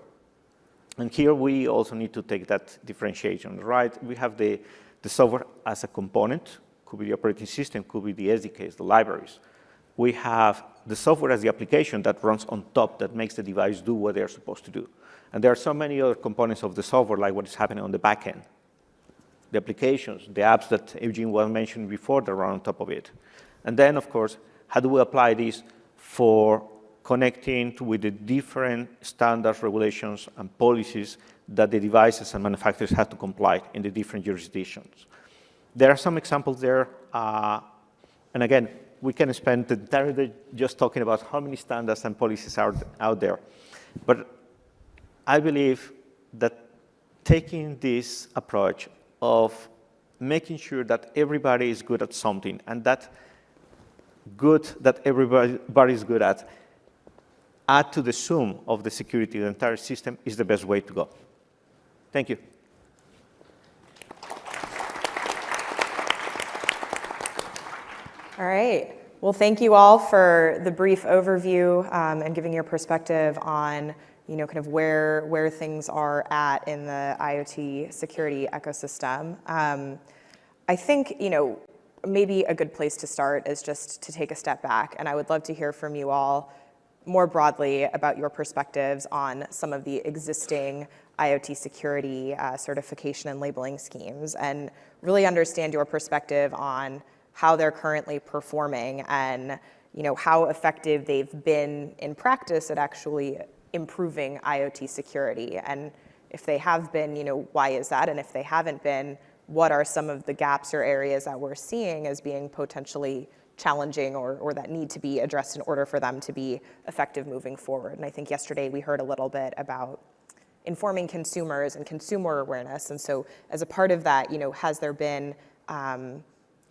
And here we also need to take that differentiation, right? We have the the software as a component, could be the operating system, could be the SDKs, the libraries. We have the software as the application that runs on top that makes the device do what they're supposed to do. And there are so many other components of the software, like what is happening on the back end. The applications, the apps that Eugene was mentioning before that run on top of it. And then, of course, how do we apply this for connecting with the different standards, regulations, and policies that the devices and manufacturers have to comply in the different jurisdictions? There are some examples there. And again, we can spend the entire day just talking about how many standards and policies are out there. But I believe that taking this approach of making sure that everybody is good at something, and that good that everybody is good at, add to the sum of the security of the entire system is the best way to go. Thank you. All right. Well, thank you all for the brief overview and giving your perspective on kind of where things are at in the IoT security ecosystem. I think, maybe a good place to start is just to take a step back, and I would love to hear from you all more broadly about your perspectives on some of the existing IoT security certification and labeling schemes, and really understand your perspective on how they're currently performing and how effective they've been in practice at actually improving IoT security. And if they have been, why is that? And if they haven't been, what are some of the gaps or areas that we're seeing as being potentially challenging or that need to be addressed in order for them to be effective moving forward? And I think yesterday we heard a little bit about informing consumers and consumer awareness. And so as a part of that, has there been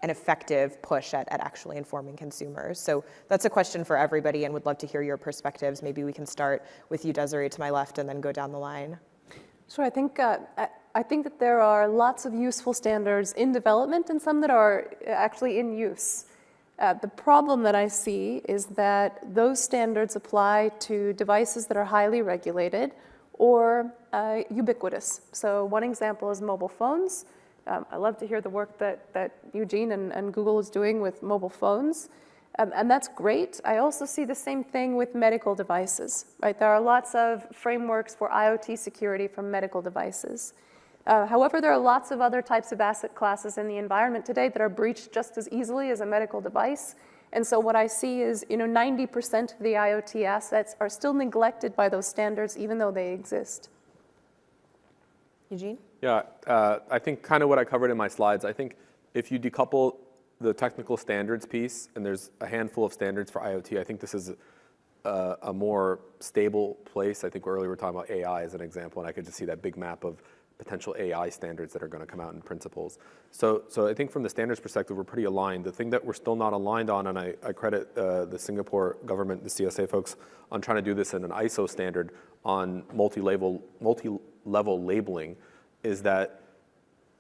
an effective push at actually informing consumers? So that's a question for everybody, and would love to hear your perspectives. Maybe we can start with you, Desiree, to my left, and then go down the line. Sure, I think that there are lots of useful standards in development and some that are actually in use. The problem that I see is that those standards apply to devices that are highly regulated or ubiquitous. So one example is mobile phones. I love to hear the work that Eugene and Google is doing with mobile phones, and that's great. I also see the same thing with medical devices, right? There are lots of frameworks for IoT security for medical devices. However, there are lots of other types of asset classes in the environment today that are breached just as easily as a medical device. And so what I see is 90% of the IoT assets are still neglected by those standards, even though they exist. Eugene? Yeah, I think kind of what I covered in my slides, I think if you decouple the technical standards piece, and there's a handful of standards for IoT, I think this is a more stable place. I think earlier we were talking about AI as an example, and I could just see that big map of potential AI standards that are going to come out in principles. So I think from the standards perspective, we're pretty aligned. The thing that we're still not aligned on, and I credit the Singapore government, the CSA folks, on trying to do this in an ISO standard on multi-level labeling, is that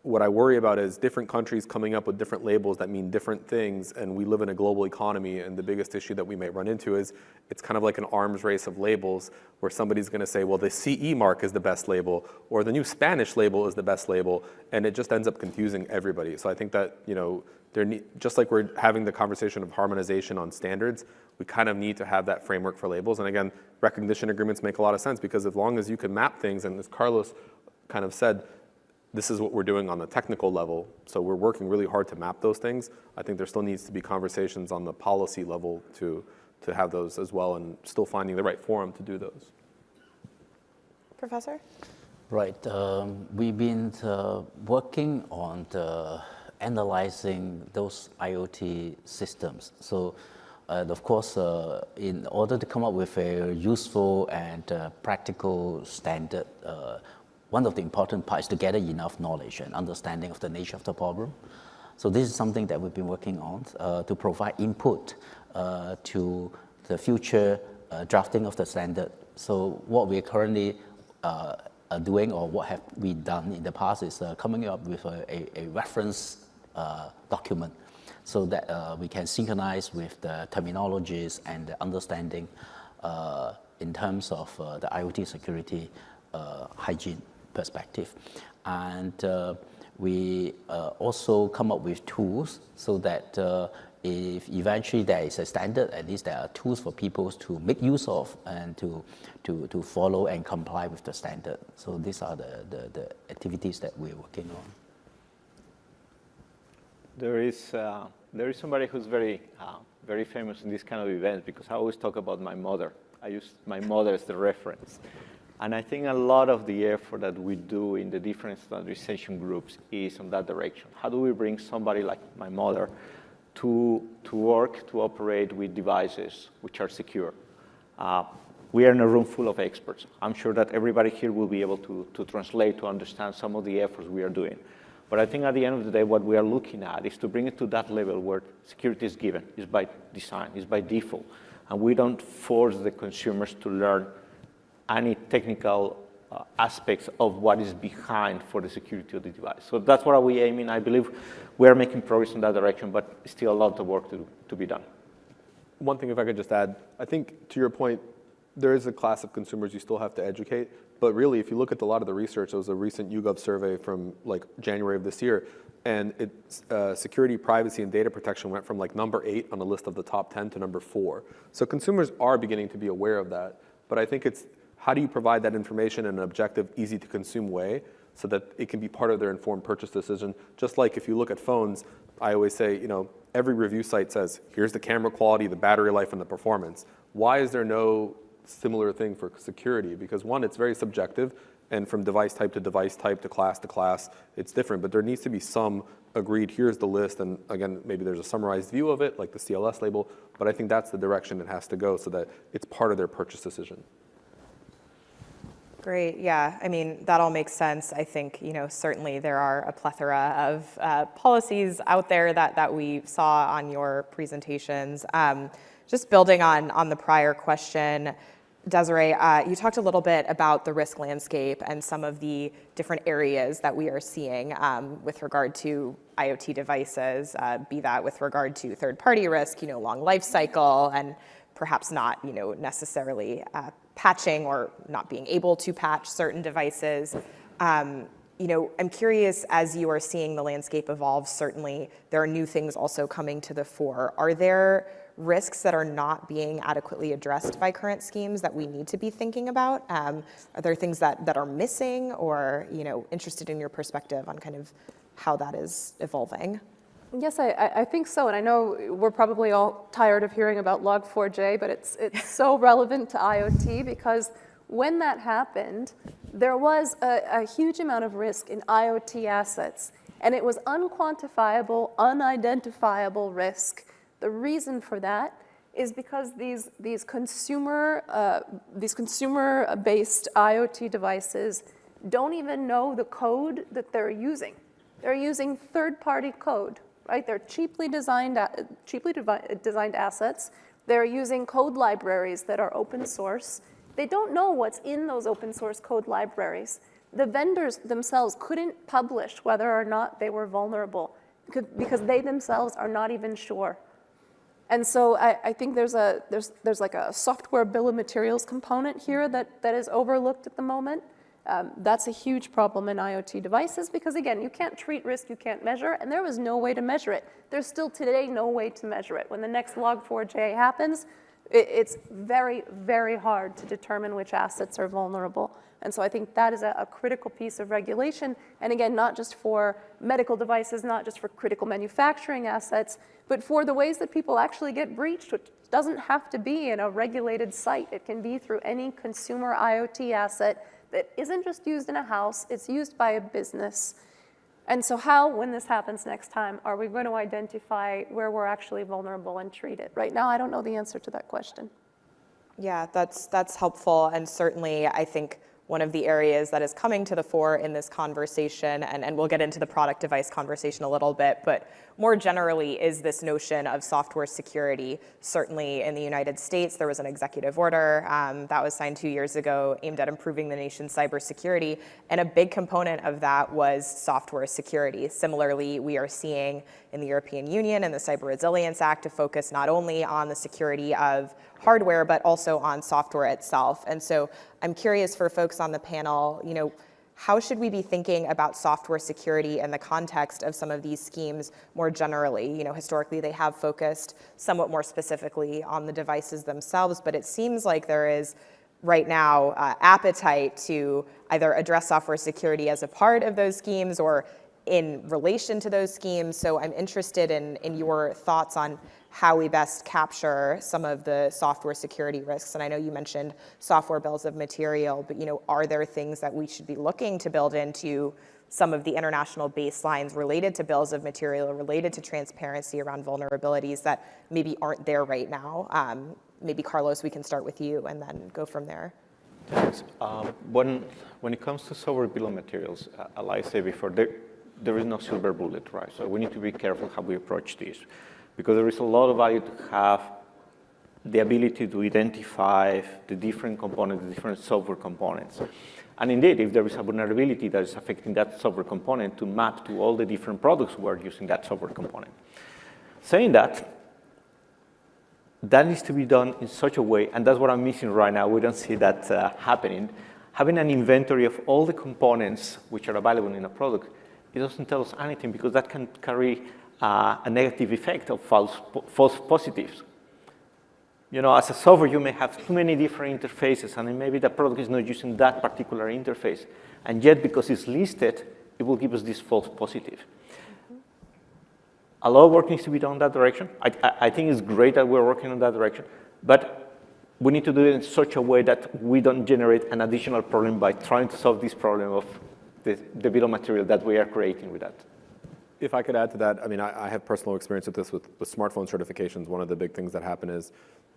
what I worry about is different countries coming up with different labels that mean different things, and we live in a global economy, and the biggest issue that we may run into is it's kind of like an arms race of labels where somebody's going to say, well, the CE mark is the best label, or the new Spanish label is the best label, and it just ends up confusing everybody. So I think that, just like we're having the conversation of harmonization on standards, we kind of need to have that framework for labels. And again, recognition agreements make a lot of sense, because as long as you can map things, and as Carlos kind of said, this is what we're doing on the technical level, so we're working really hard to map those things. I think there still needs to be conversations on the policy level to have those as well, and still finding the right forum to do those. Professor? Right. We've been working on analyzing those IoT systems. So, of course, in order to come up with a useful and practical standard, one of the important parts is to gather enough knowledge and understanding of the nature of the problem. So this is something that we've been working on to provide input to the future drafting of the standard. So what we're currently doing, or what have we done in the past, is coming up with a reference document so that we can synchronize with the terminologies and the understanding in terms of the IoT security hygiene perspective. And We also come up with tools so that if eventually there is a standard, at least there are tools for people to make use of and to follow and comply with the standard. So these are the activities that we're working on. There is somebody who's very famous in this kind of events because I always talk about my mother. I use my mother as the reference. And I think a lot of the effort that we do in the different standardization groups is on that direction. How do we bring somebody like my mother to work, to operate with devices which are secure? We are in a room full of experts. I'm sure that everybody here will be able to translate, to understand some of the efforts we are doing. But I think at the end of the day, what we are looking at is to bring it to that level where security is given, is by design, is by default. And we don't force the consumers to learn any technical aspects of what is behind for the security of the device. So that's what we aim in. I believe we are making progress in that direction, but still a lot of work to be done. One thing, if I could just add, I think to your point, there is a class of consumers you still have to educate. But really, if you look at a lot of the research, there was a recent YouGov survey from like January of this year, and security, privacy, and data protection went from like number 8 on the list of the top 10 to number 4. So consumers are beginning to be aware of that. But I think it's how do you provide that information in an objective, easy to consume way so that it can be part of their informed purchase decision. Just like if you look at phones, I always say, every review site says, here's the camera quality, the battery life, and the performance. Why is there no similar thing for security? Because one, it's very subjective, and from device type to class, it's different. But there needs to be some agreed, here's the list, and again, maybe there's a summarized view of it, like the CLS label, but I think that's the direction it has to go so that it's part of their purchase decision. Great, yeah. I mean, that all makes sense. I think, certainly there are a plethora of policies out there that we saw on your presentations. Just building on the prior question, Desiree, you talked a little bit about the risk landscape and some of the different areas that we are seeing with regard to IoT devices, be that with regard to third-party risk, long life cycle, and perhaps not, necessarily patching or not being able to patch certain devices. I'm curious, as you are seeing the landscape evolve, certainly there are new things also coming to the fore. Are there risks that are not being adequately addressed by current schemes that we need to be thinking about? Are there things that are missing, or interested in your perspective on kind of how that is evolving? Yes, I think so, and I know we're probably all tired of hearing about Log4j, but it's so relevant to IoT because when that happened, there was a huge amount of risk in IoT assets, and it was unquantifiable, unidentifiable risk. The reason for that is because these consumer-based IoT devices don't even know the code that they're using. They're using third-party code. Right? They're cheaply designed assets. They're using code libraries that are open source. They don't know what's in those open source code libraries. The vendors themselves couldn't publish whether or not they were vulnerable because they themselves are not even sure. And so I think there's like a software bill of materials component here that is overlooked at the moment. That's a huge problem in IoT devices because, again, you can't treat risk you can't measure, and there was no way to measure it. There's still today no way to measure it. When the next Log4j happens, it's very, very hard to determine which assets are vulnerable. And so I think that is a critical piece of regulation, and again, not just for medical devices, not just for critical manufacturing assets, but for the ways that people actually get breached, which doesn't have to be in a regulated site. It can be through any consumer IoT asset that isn't just used in a house, it's used by a business. And so how, when this happens next time, are we going to identify where we're actually vulnerable and treat it? Right now, I don't know the answer to that question. Yeah, that's helpful, and certainly I think one of the areas that is coming to the fore in this conversation, and we'll get into the product device conversation a little bit, but more generally is this notion of software security. Certainly in the United States, there was an executive order that was signed 2 years ago aimed at improving the nation's cybersecurity, and a big component of that was software security. Similarly, we are seeing in the European Union and the Cyber Resilience Act to focus not only on the security of hardware, but also on software itself. And so I'm curious for folks on the panel, how should we be thinking about software security in the context of some of these schemes more generally? You know, historically they have focused somewhat more specifically on the devices themselves, but it seems like there is right now appetite to either address software security as a part of those schemes or in relation to those schemes. So I'm interested in your thoughts on how we best capture some of the software security risks. And I know you mentioned software bills of material, but you know, are there things that we should be looking to build into some of the international baselines related to bills of material, related to transparency around vulnerabilities that maybe aren't there right now? Maybe Carlos, we can start with you and then go from there. Thanks. When it comes to software bill of materials, like I said before, there is no silver bullet, right? So we need to be careful how we approach this, because there is a lot of value to have the ability to identify the different components, the different software components. And indeed, if there is a vulnerability that is affecting that software component, to map to all the different products who are using that software component. Saying that, that needs to be done in such a way, and that's what I'm missing right now. We don't see that happening. Having an inventory of all the components which are available in a product, it doesn't tell us anything, because that can carry a negative effect of false positives. You know, as a software, you may have too many different interfaces, and then maybe the product is not using that particular interface. And yet, because it's listed, it will give us this false positive. A lot of work needs to be done in that direction. I think it's great that we're working in that direction, but we need to do it in such a way that we don't generate an additional problem by trying to solve this problem of the bill of material that we are creating with that. If I could add to that, I mean, I have personal experience with this with smartphone certifications. One of the big things that happen is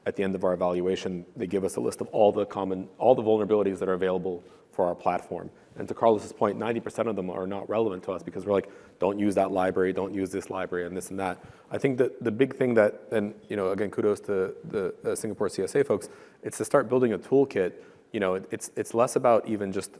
at the end of our evaluation, they give us a list of all the vulnerabilities that are available for our platform. And to Carlos's point, 90% of them are not relevant to us, because we're like, don't use that library, don't use this library, and this and that. I think that the big thing that, and you know, again, kudos to the Singapore CSA folks, it's to start building a toolkit. You know, it's less about even just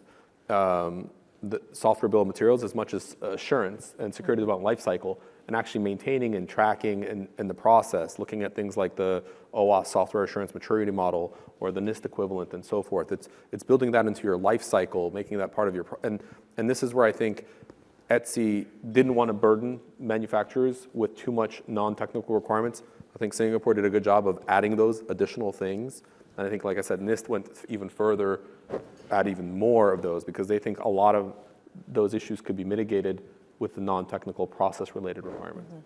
the software bill of materials as much as assurance and security development lifecycle, and actually maintaining and tracking and the process, looking at things like the OAuth software assurance maturity model or the NIST equivalent and so forth. It's building that into your life cycle, making that part of your, and this is where I think Etsy didn't want to burden manufacturers with too much non-technical requirements. I think Singapore did a good job of adding those additional things. And I think, like I said, NIST went even further, add even more of those, because they think a lot of those issues could be mitigated with the non-technical process-related requirements. Mm-hmm.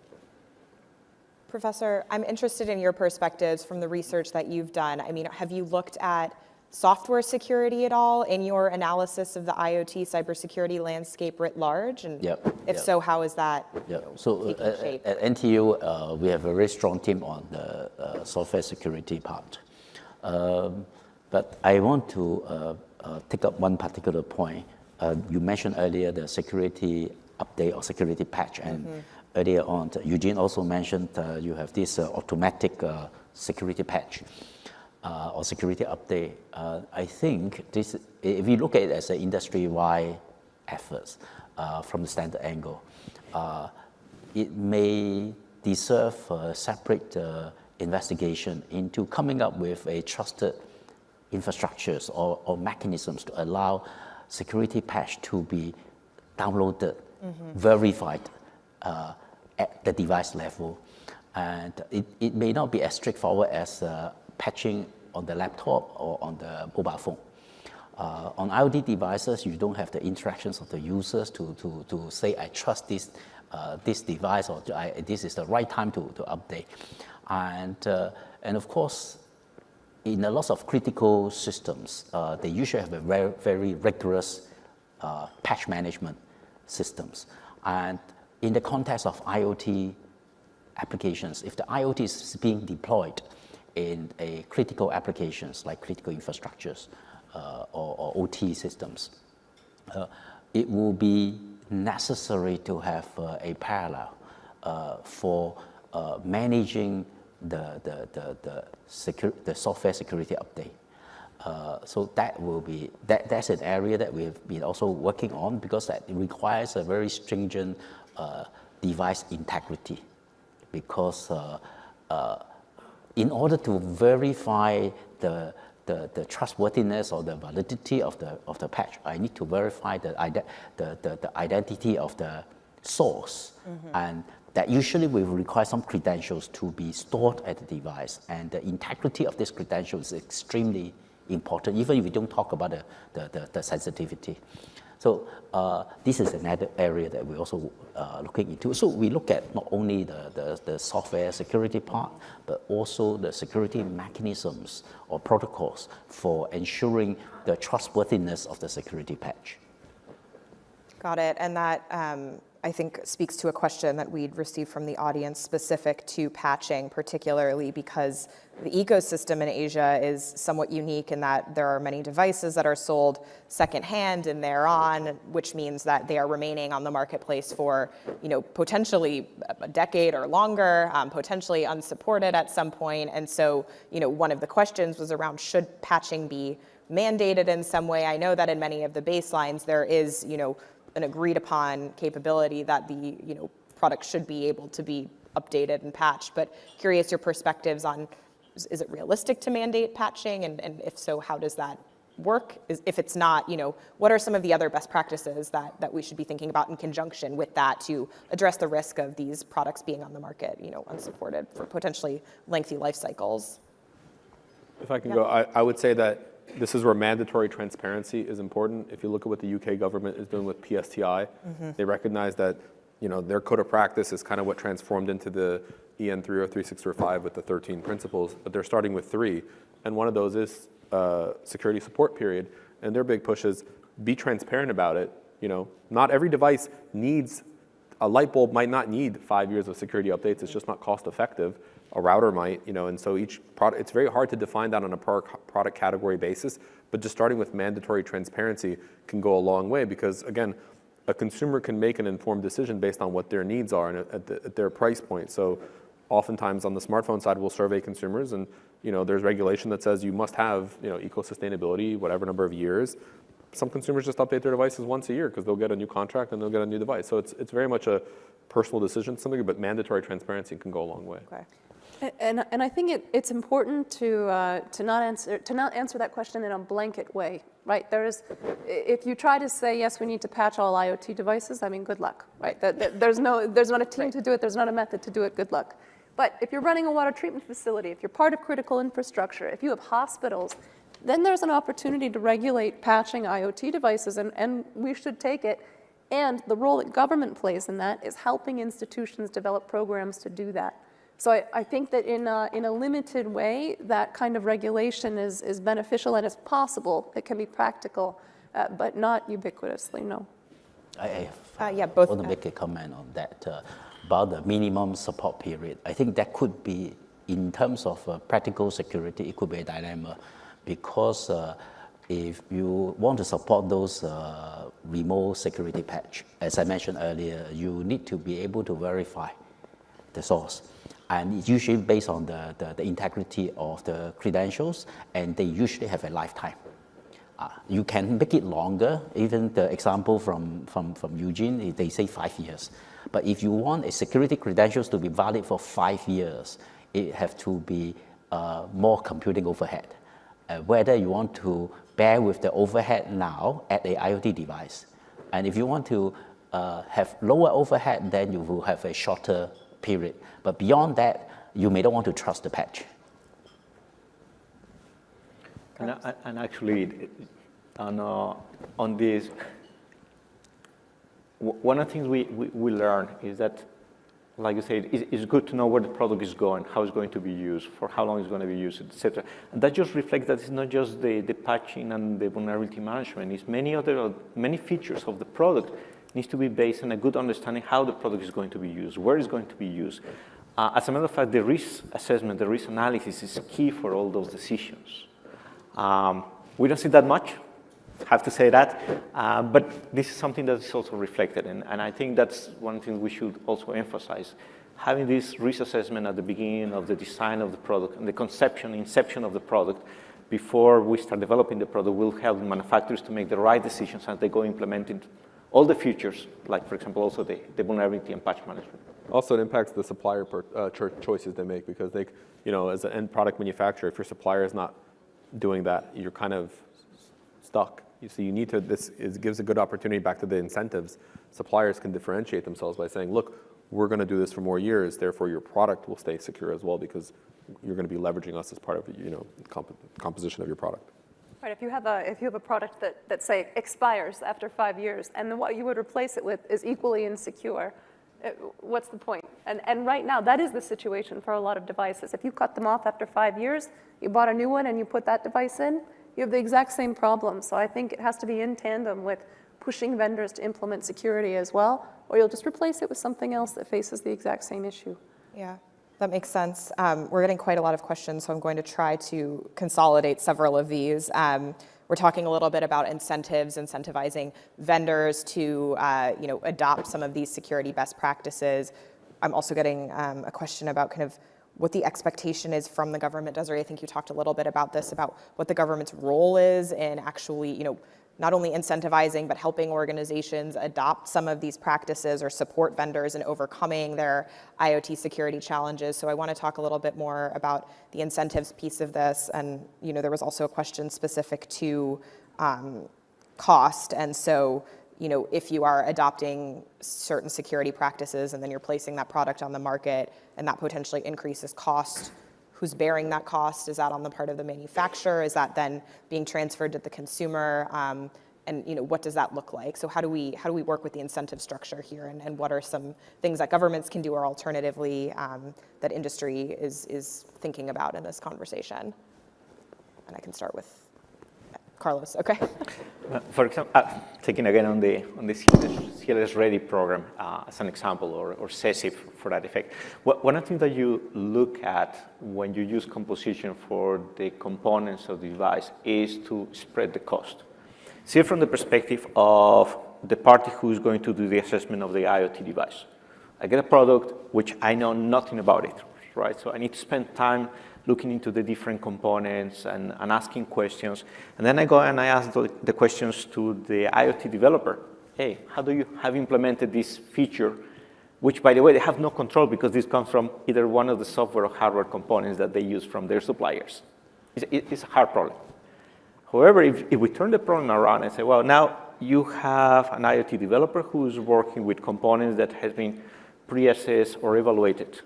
Professor, I'm interested in your perspectives from the research that you've done. I mean, have you looked at software security at all in your analysis of the IoT cybersecurity landscape writ large? And if so, how is that So taking shape? at NTU, we have a very strong team on the software security part. But I want to take up one particular point. You mentioned earlier the security update or security patch, and earlier on, Eugene also mentioned you have this automatic security patch or security update. I think this, if you look at it as an industry-wide efforts from the standard angle, it may deserve a separate investigation into coming up with a trusted infrastructures or mechanisms to allow security patch to be downloaded, verified at the device level. And it may not be as straightforward as patching on the laptop or on the mobile phone. On IoT devices, you don't have the interactions of the users to say, I trust this device, or this is the right time to update. And of course, in a lot of critical systems, they usually have a very, very rigorous patch management systems. And in the context of IoT applications, if the IoT is being deployed in a critical applications like critical infrastructures or OT systems, it will be necessary to have a parallel for managing the software security update. So that will be, that's an area that we've been also working on, because that requires a very stringent device integrity. Because in order to verify the the trustworthiness or the validity of the patch. I need to verify the identity of the source, and that usually will require some credentials to be stored at the device, and the integrity of this credential is extremely important, even if we don't talk about the sensitivity. So this is another area that we're also looking into. So we look at not only the software security part, but also the security mechanisms or protocols for ensuring the trustworthiness of the security patch. Got it. And that, I think, speaks to a question that we'd received from the audience specific to patching, particularly because the ecosystem in Asia is somewhat unique in that there are many devices that are sold secondhand and thereon, which means that they are remaining on the marketplace for, potentially a decade or longer, potentially unsupported at some point. And so, one of the questions was around, should patching be mandated in some way? I know that in many of the baselines there is, an agreed upon capability that the product should be able to be updated and patched, but curious your perspectives on, is it realistic to mandate patching, and if so, how does that work? If it's not, what are some of the other best practices that we should be thinking about in conjunction with that to address the risk of these products being on the market, unsupported for potentially lengthy life cycles? If I can go, I would say that this is where mandatory transparency is important. If you look at what the UK government is doing with PSTI, they recognize that their code of practice is kind of what transformed into the EN 303-645 with the 13 principles, but they're starting with 3, and one of those is security support period, and their big push is be transparent about it. Not every device needs, a light bulb might not need 5 years of security updates, it's just not cost effective. A router might, and so each product, it's very hard to define that on a product category basis, but just starting with mandatory transparency can go a long way because, again, a consumer can make an informed decision based on what their needs are and at their price point. So oftentimes on the smartphone side, we'll survey consumers and, there's regulation that says you must have, eco-sustainability, whatever number of years. Some consumers just update their devices once a year because they'll get a new contract and they'll get a new device. So it's very much a personal decision, but mandatory transparency can go a long way. Okay. And I think it's important to not answer that question in a blanket way, right? If you try to say yes, we need to patch all IoT devices, I mean, good luck, right? There's not a team to do it. There's not a method to do it. Good luck. But if you're running a water treatment facility, if you're part of critical infrastructure, if you have hospitals, then there's an opportunity to regulate patching IoT devices, and we should take it. And the role that government plays in that is helping institutions develop programs to do that. So I think that in a limited way, that kind of regulation is beneficial and it's possible. It can be practical, but not ubiquitously, no. I both. want to make a comment on that about the minimum support period. I think that could be, in terms of practical security, it could be a dilemma because if you want to support those remote security patch, as I mentioned earlier, you need to be able to verify the source. And it's usually based on the integrity of the credentials, and they usually have a lifetime. You can make it longer. Even the example from Eugene, they say 5 years. But if you want a security credentials to be valid for 5 years, it has to be more computing overhead. Whether you want to bear with the overhead now at a IoT device, and if you want to have lower overhead, then you will have a shorter period. But beyond that, you may not want to trust the patch. And actually, on this, one of the things we learn is that, like you said, it's good to know where the product is going, how it's going to be used, for how long it's going to be used, etc. And that just reflects that it's not just the patching and the vulnerability management. It's many features of the product needs to be based on a good understanding how the product is going to be used, where it's going to be used. As a matter of fact, the risk assessment, the risk analysis is key for all those decisions. We don't see that much, have to say that, but this is something that is also reflected, and I think that's one thing we should also emphasize. Having this risk assessment at the beginning of the design of the product and the inception of the product before we start developing the product will help manufacturers to make the right decisions as they go implementing all the features, like, for example, also the vulnerability and patch management. Also, it impacts the supplier choices they make because they, as an end product manufacturer, if your supplier is not doing that, you're kind of stuck. So you need to, gives a good opportunity back to the incentives. Suppliers can differentiate themselves by saying, look, we're going to do this for more years, therefore your product will stay secure as well because you're going to be leveraging us as part of composition of your product. Right, if you have a product that say expires after 5 years, and then what you would replace it with is equally insecure, what's the point? And right now, that is the situation for a lot of devices. If you cut them off after 5 years, you bought a new one and you put that device in, you have the exact same problem. So I think it has to be in tandem with pushing vendors to implement security as well, or you'll just replace it with something else that faces the exact same issue. Yeah, that makes sense. We're getting quite a lot of questions, so I'm going to try to consolidate several of these. We're talking a little bit about incentives, incentivizing vendors to adopt some of these security best practices. I'm also getting a question about kind of what the expectation is from the government. Desiree, I think you talked a little bit about this, about what the government's role is in actually, not only incentivizing, but helping organizations adopt some of these practices or support vendors in overcoming their IoT security challenges. So I want to talk a little bit more about the incentives piece of this. And, there was also a question specific to cost. And so, if you are adopting certain security practices and then you're placing that product on the market and that potentially increases cost, who's bearing that cost? Is that on the part of the manufacturer? Is that then being transferred to the consumer? And what does that look like? So how do we work with the incentive structure here? And what are some things that governments can do, or alternatively that industry is thinking about in this conversation? And I can start with Carlos. Okay. For example, taking again on the CLS Ready program as an example, or CESIF for that effect. One of the things that you look at when you use composition for the components of the device is to spread the cost. See it from the perspective of the party who's going to do the assessment of the IoT device. I get a product which I know nothing about it, right? So I need to spend time looking into the different components and asking questions. And then I go and I ask the questions to the IoT developer. Hey, how do you have implemented this feature, which, by the way, they have no control because this comes from either one of the software or hardware components that they use from their suppliers. It's a hard problem. However, if we turn the problem around and say, well, now you have an IoT developer who's working with components that has been pre-assessed or evaluated,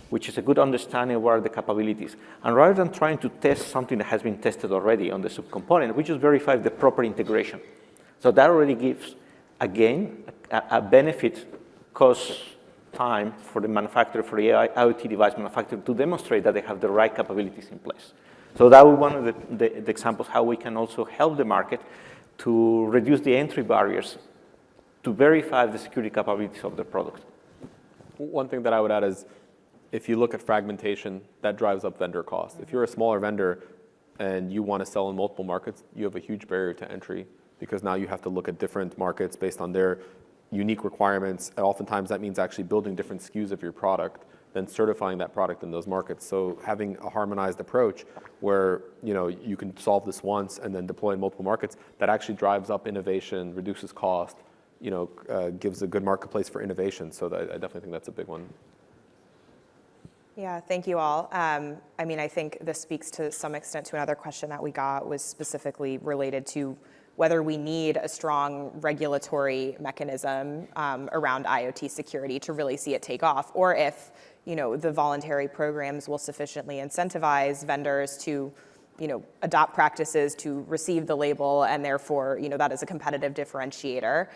which is a good understanding of what are the capabilities. And rather than trying to test something that has been tested already on the subcomponent, we just verify the proper integration. So that already gives, again, a benefit cost time for the manufacturer, for the IoT device manufacturer to demonstrate that they have the right capabilities in place. So that was one of the examples how we can also help the market to reduce the entry barriers to verify the security capabilities of the product. One thing that I would add is, if you look at fragmentation, that drives up vendor cost. If you're a smaller vendor and you want to sell in multiple markets, you have a huge barrier to entry because now you have to look at different markets based on their unique requirements. And oftentimes that means actually building different SKUs of your product, then certifying that product in those markets. So having a harmonized approach where you can solve this once and then deploy in multiple markets, that actually drives up innovation, reduces cost, gives a good marketplace for innovation. So I definitely think that's a big one. Yeah, thank you all. I think this speaks to some extent to another question that we got, was specifically related to whether we need a strong regulatory mechanism around IoT security to really see it take off, or if the voluntary programs will sufficiently incentivize vendors to adopt practices to receive the label, and therefore, that is a competitive differentiator.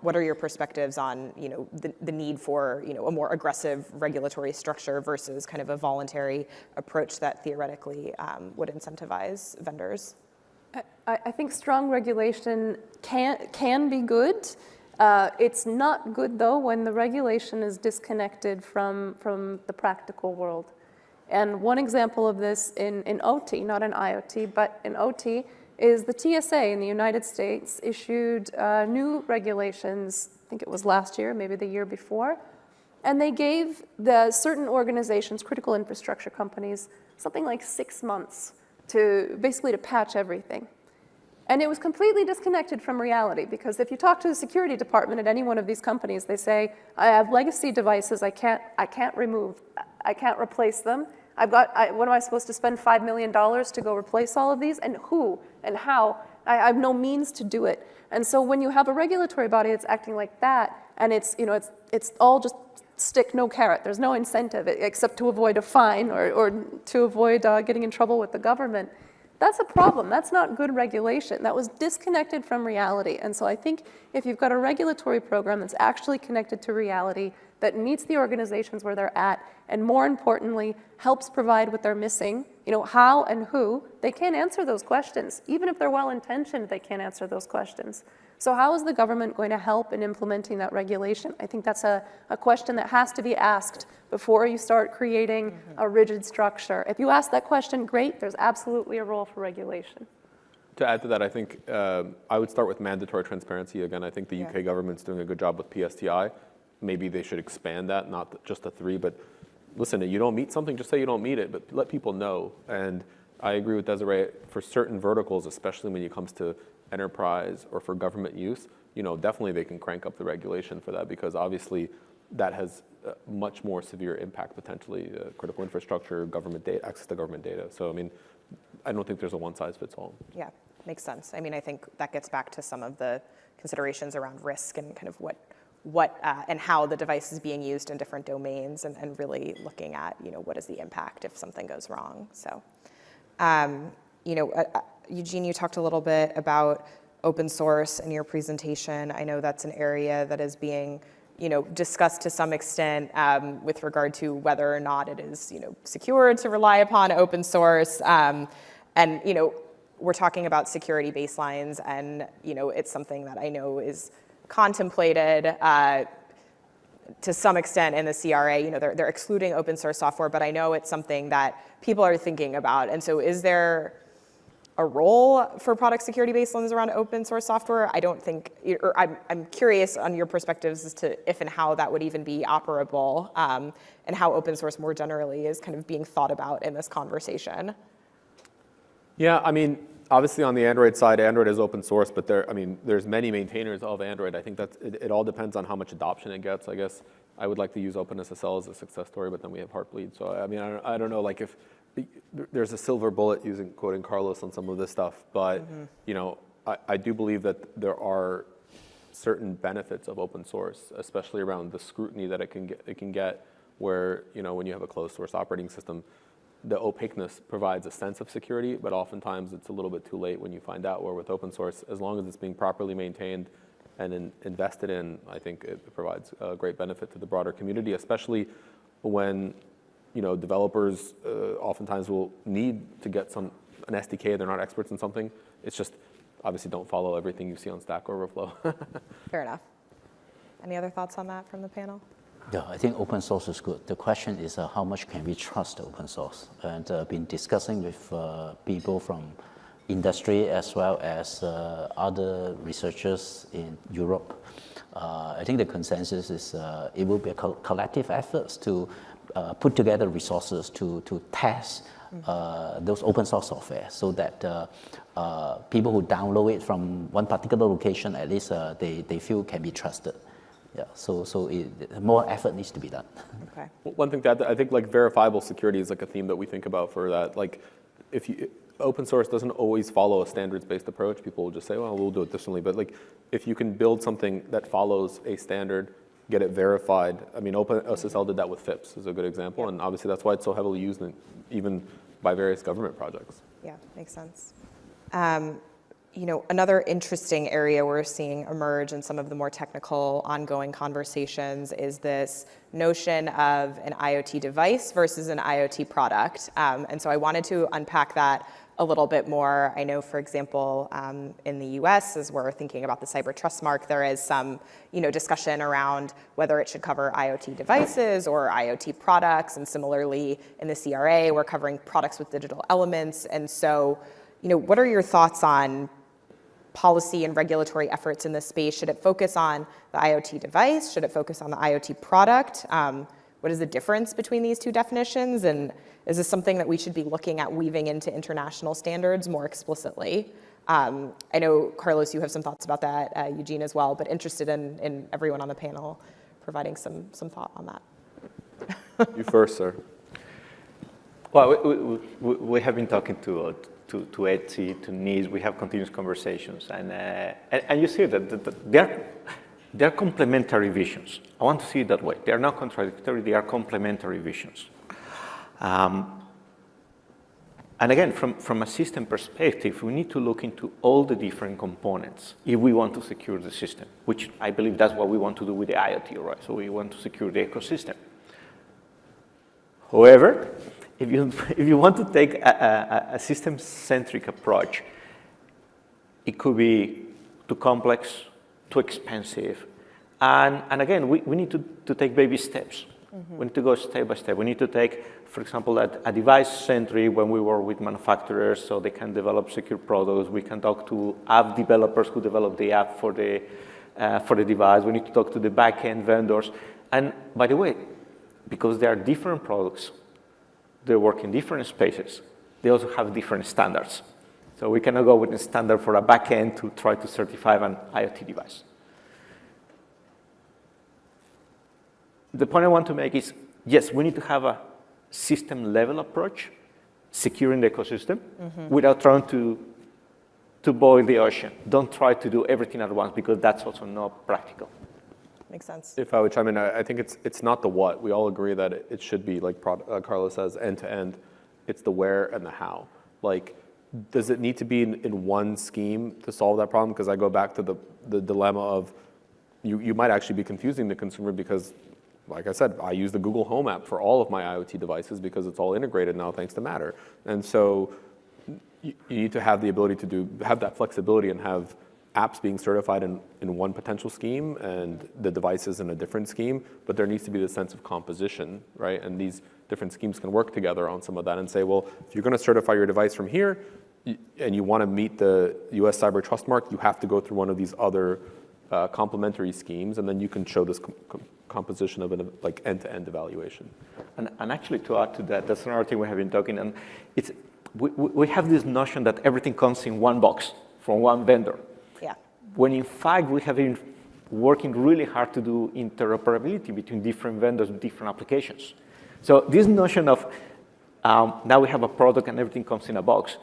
What are your perspectives on, the need for, a more aggressive regulatory structure versus kind of a voluntary approach that theoretically would incentivize vendors? I think strong regulation can be good. It's not good, though, when the regulation is disconnected from the practical world. And one example of this in OT, not in IoT, but in OT, is the TSA in the United States issued new regulations, I think it was last year, maybe the year before, and they gave the certain organizations, critical infrastructure companies, something like 6 months to basically to patch everything. And it was completely disconnected from reality, because if you talk to the security department at any one of these companies, they say, I have legacy devices I can't remove, I can't replace them, What am I supposed to spend $5 million to go replace all of these? And who and how? I have no means to do it. And so when you have a regulatory body that's acting like that, and it's all just stick, no carrot. There's no incentive except to avoid a fine or to avoid getting in trouble with the government. That's a problem. That's not good regulation. That was disconnected from reality. And so I think if you've got a regulatory program that's actually connected to reality, that meets the organizations where they're at, and more importantly, helps provide what they're missing, how and who, they can't answer those questions. Even if they're well-intentioned, they can't answer those questions. So how is the government going to help in implementing that regulation? I think that's a question that has to be asked before you start creating a rigid structure. If you ask that question, great, there's absolutely a role for regulation. To add to that, I think I would start with mandatory transparency. Again, I think the UK government's doing a good job with PSTI. Maybe they should expand that, not just to 3, but listen, you don't meet something, just say you don't meet it, but let people know. And I agree with Desiree, for certain verticals, especially when it comes to enterprise or for government use, definitely they can crank up the regulation for that, because obviously that has much more severe impact potentially, critical infrastructure, government data, access to government data. So, I mean, I don't think there's a one-size-fits-all. Yeah, makes sense. I mean, I think that gets back to some of the considerations around risk and kind of what and how the device is being used in different domains, and really looking at, what is the impact if something goes wrong. So, Eugene, you talked a little bit about open source in your presentation. I know that's an area that is being, discussed to some extent with regard to whether or not it is, secure to rely upon open source. And, we're talking about security baselines, and, it's something that I know is contemplated to some extent in the CRA. They're excluding open source software, but I know it's something that people are thinking about. And so is there a role for product security baselines around open source software? I don't think, or I'm curious on your perspectives as to if and how that would even be operable, and how open source more generally is kind of being thought about in this conversation. Yeah, I mean, obviously on the Android side, Android is open source, but there's many maintainers of Android. I think it all depends on how much adoption it gets. I guess I would like to use OpenSSL as a success story, but then we have Heartbleed. So I mean, I don't know, like if there's a silver bullet, quoting Carlos on some of this stuff, but I do believe that there are certain benefits of open source, especially around the scrutiny that it can get, where when you have a closed source operating system, the opaqueness provides a sense of security, but oftentimes it's a little bit too late when you find out. Where with open source, as long as it's being properly maintained and invested in, I think it provides a great benefit to the broader community, especially when developers oftentimes will need to get an SDK. They're not experts in something. It's just obviously don't follow everything you see on Stack Overflow. Fair enough. Any other thoughts on that from the panel? Yeah, I think open source is good. The question is how much can we trust open source? And I've been discussing with people from industry as well as other researchers in Europe. I think the consensus is it will be a collective efforts to put together resources to test those open source software, so that people who download it from one particular location, at least they feel can be trusted. Yeah, so more effort needs to be done. Okay. One thing that I think, like, verifiable security is like a theme that we think about for that. Like, open source doesn't always follow a standards-based approach. People will just say, well, we'll do it differently. But like, if you can build something that follows a standard, get it verified. I mean, OpenSSL did that with FIPS is a good example, and obviously that's why it's so heavily used even by various government projects. Yeah, makes sense. Another interesting area we're seeing emerge in some of the more technical ongoing conversations is this notion of an IoT device versus an IoT product. And so I wanted to unpack that a little bit more. I know, for example, in the US, as we're thinking about the cyber trust mark, there is some, discussion around whether it should cover IoT devices or IoT products. And similarly, in the CRA, we're covering products with digital elements. And so, what are your thoughts on policy and regulatory efforts in this space? Should it focus on the IoT device? Should it focus on the IoT product? What is the difference between these two definitions? And is this something that we should be looking at weaving into international standards more explicitly? I know, Carlos, you have some thoughts about that, Eugene as well, but interested in everyone on the panel providing some thought on that. You first, sir. Well, we have been talking to Etsy, to Nice. We have continuous conversations, and you see that they're complementary visions. I want to see it that way. They are not contradictory. They are complementary visions. And again, from a system perspective, we need to look into all the different components if we want to secure the system, which I believe that's what we want to do with the IoT, right? So we want to secure the ecosystem. However, if you want to take a system-centric approach, it could be too complex, too expensive. And again, we need to take baby steps. Mm-hmm. We need to go step by step. We need to take, for example, a device-centric when we work with manufacturers so they can develop secure products. We can talk to app developers who develop the app for the device. We need to talk to the back-end vendors. And by the way, because there are different products, they work in different spaces, they also have different standards. So we cannot go with a standard for a back-end to try to certify an IoT device. The point I want to make is, yes, we need to have a system-level approach, securing the ecosystem, without trying to boil the ocean. Don't try to do everything at once, because that's also not practical. Makes sense. If I would chime in, I think it's not the what. We all agree that it should be, like Carlos says, end-to-end. It's the where and the how. Like, does it need to be in one scheme to solve that problem? Because I go back to the dilemma of you might actually be confusing the consumer because, like I said, I use the Google Home app for all of my IoT devices because it's all integrated now thanks to Matter. And so you need to have the ability to have that flexibility and have apps being certified in one potential scheme and the devices in a different scheme, but there needs to be this sense of composition, right? And these different schemes can work together on some of that and say, well, if you're going to certify your device from here and you want to meet the US Cyber Trust Mark, you have to go through one of these other complementary schemes, and then you can show this composition of an like end-to-end evaluation. And actually, to add to that, that's another thing we have been talking, and we have this notion that everything comes in one box from one vendor. Yeah. When in fact, we have been working really hard to do interoperability between different vendors, different applications. So this notion of now we have a product and everything comes in a box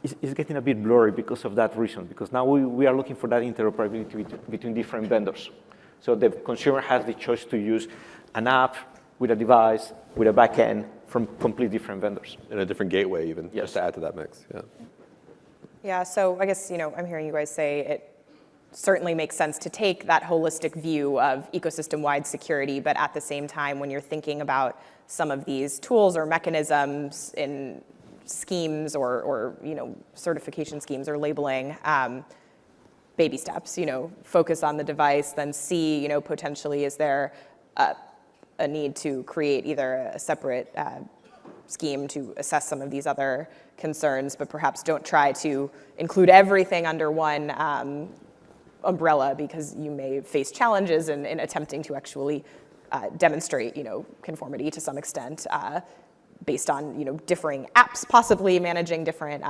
is getting a bit blurry because of that reason, because now we are looking for that interoperability between different vendors. So the consumer has the choice to use an app with a device, with a backend from completely different vendors. And a different gateway even, yes, just to add to that mix, yeah. Yeah, so I guess, I'm hearing you guys say it certainly makes sense to take that holistic view of ecosystem-wide security, but at the same time, when you're thinking about some of these tools or mechanisms in schemes or certification schemes or labeling, baby steps, focus on the device, then see, potentially is there a need to create either a separate scheme to assess some of these other concerns, but perhaps don't try to include everything under one umbrella because you may face challenges in attempting to actually demonstrate, conformity to some extent based on, differing apps, possibly managing different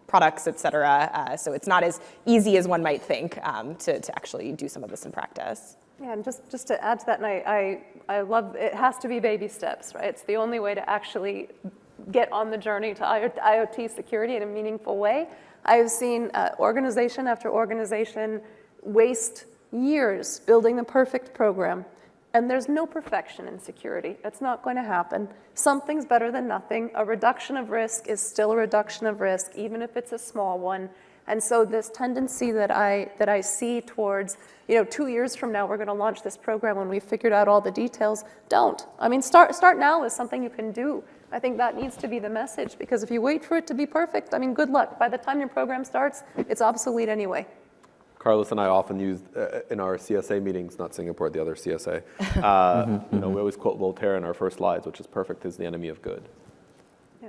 products, et cetera. So it's not as easy as one might think to actually do some of this in practice. Yeah, and just to add to that, and I love, it has to be baby steps, right? It's the only way to actually get on the journey to IoT security in a meaningful way. I have seen organization after organization waste years building the perfect program, and there's no perfection in security. It's not going to happen. Something's better than nothing. A reduction of risk is still a reduction of risk, even if it's a small one. And so this tendency that I see towards, 2 years from now, we're going to launch this program when we've figured out all the details. Don't. I mean, start now with something you can do. I think that needs to be the message, because if you wait for it to be perfect, I mean, good luck. By the time your program starts, it's obsolete anyway. Carlos and I often use in our CSA meetings, not Singapore, the other CSA, we always quote Voltaire in our first slides, which is perfect is the enemy of good. Yeah.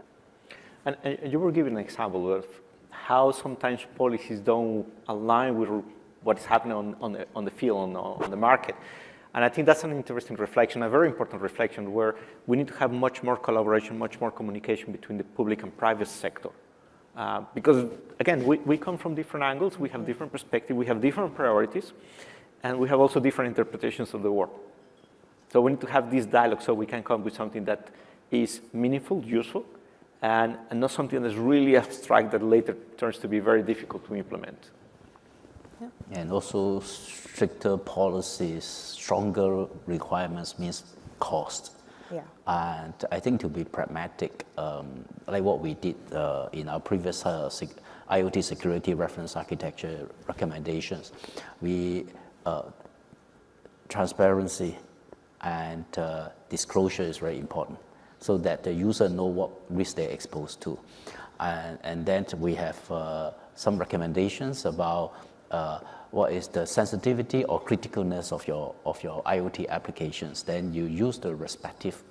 And you were giving an example of how sometimes policies don't align with what's happening on the field, on the market. And I think that's an interesting reflection, a very important reflection, where we need to have much more collaboration, much more communication between the public and private sector. Because, again, we come from different angles, we have different perspectives, we have different priorities, and we have also different interpretations of the world. So we need to have this dialogue so we can come with something that is meaningful, useful, and not something that's really abstract that later turns to be very difficult to implement. And also stricter policies, stronger requirements means cost. Yeah. And I think to be pragmatic, like what we did in our previous IoT security reference architecture recommendations, transparency and disclosure is very important, so that the user know what risk they're exposed to. And then we have some recommendations about what is the sensitivity or criticalness of your IoT applications. Then you use the respective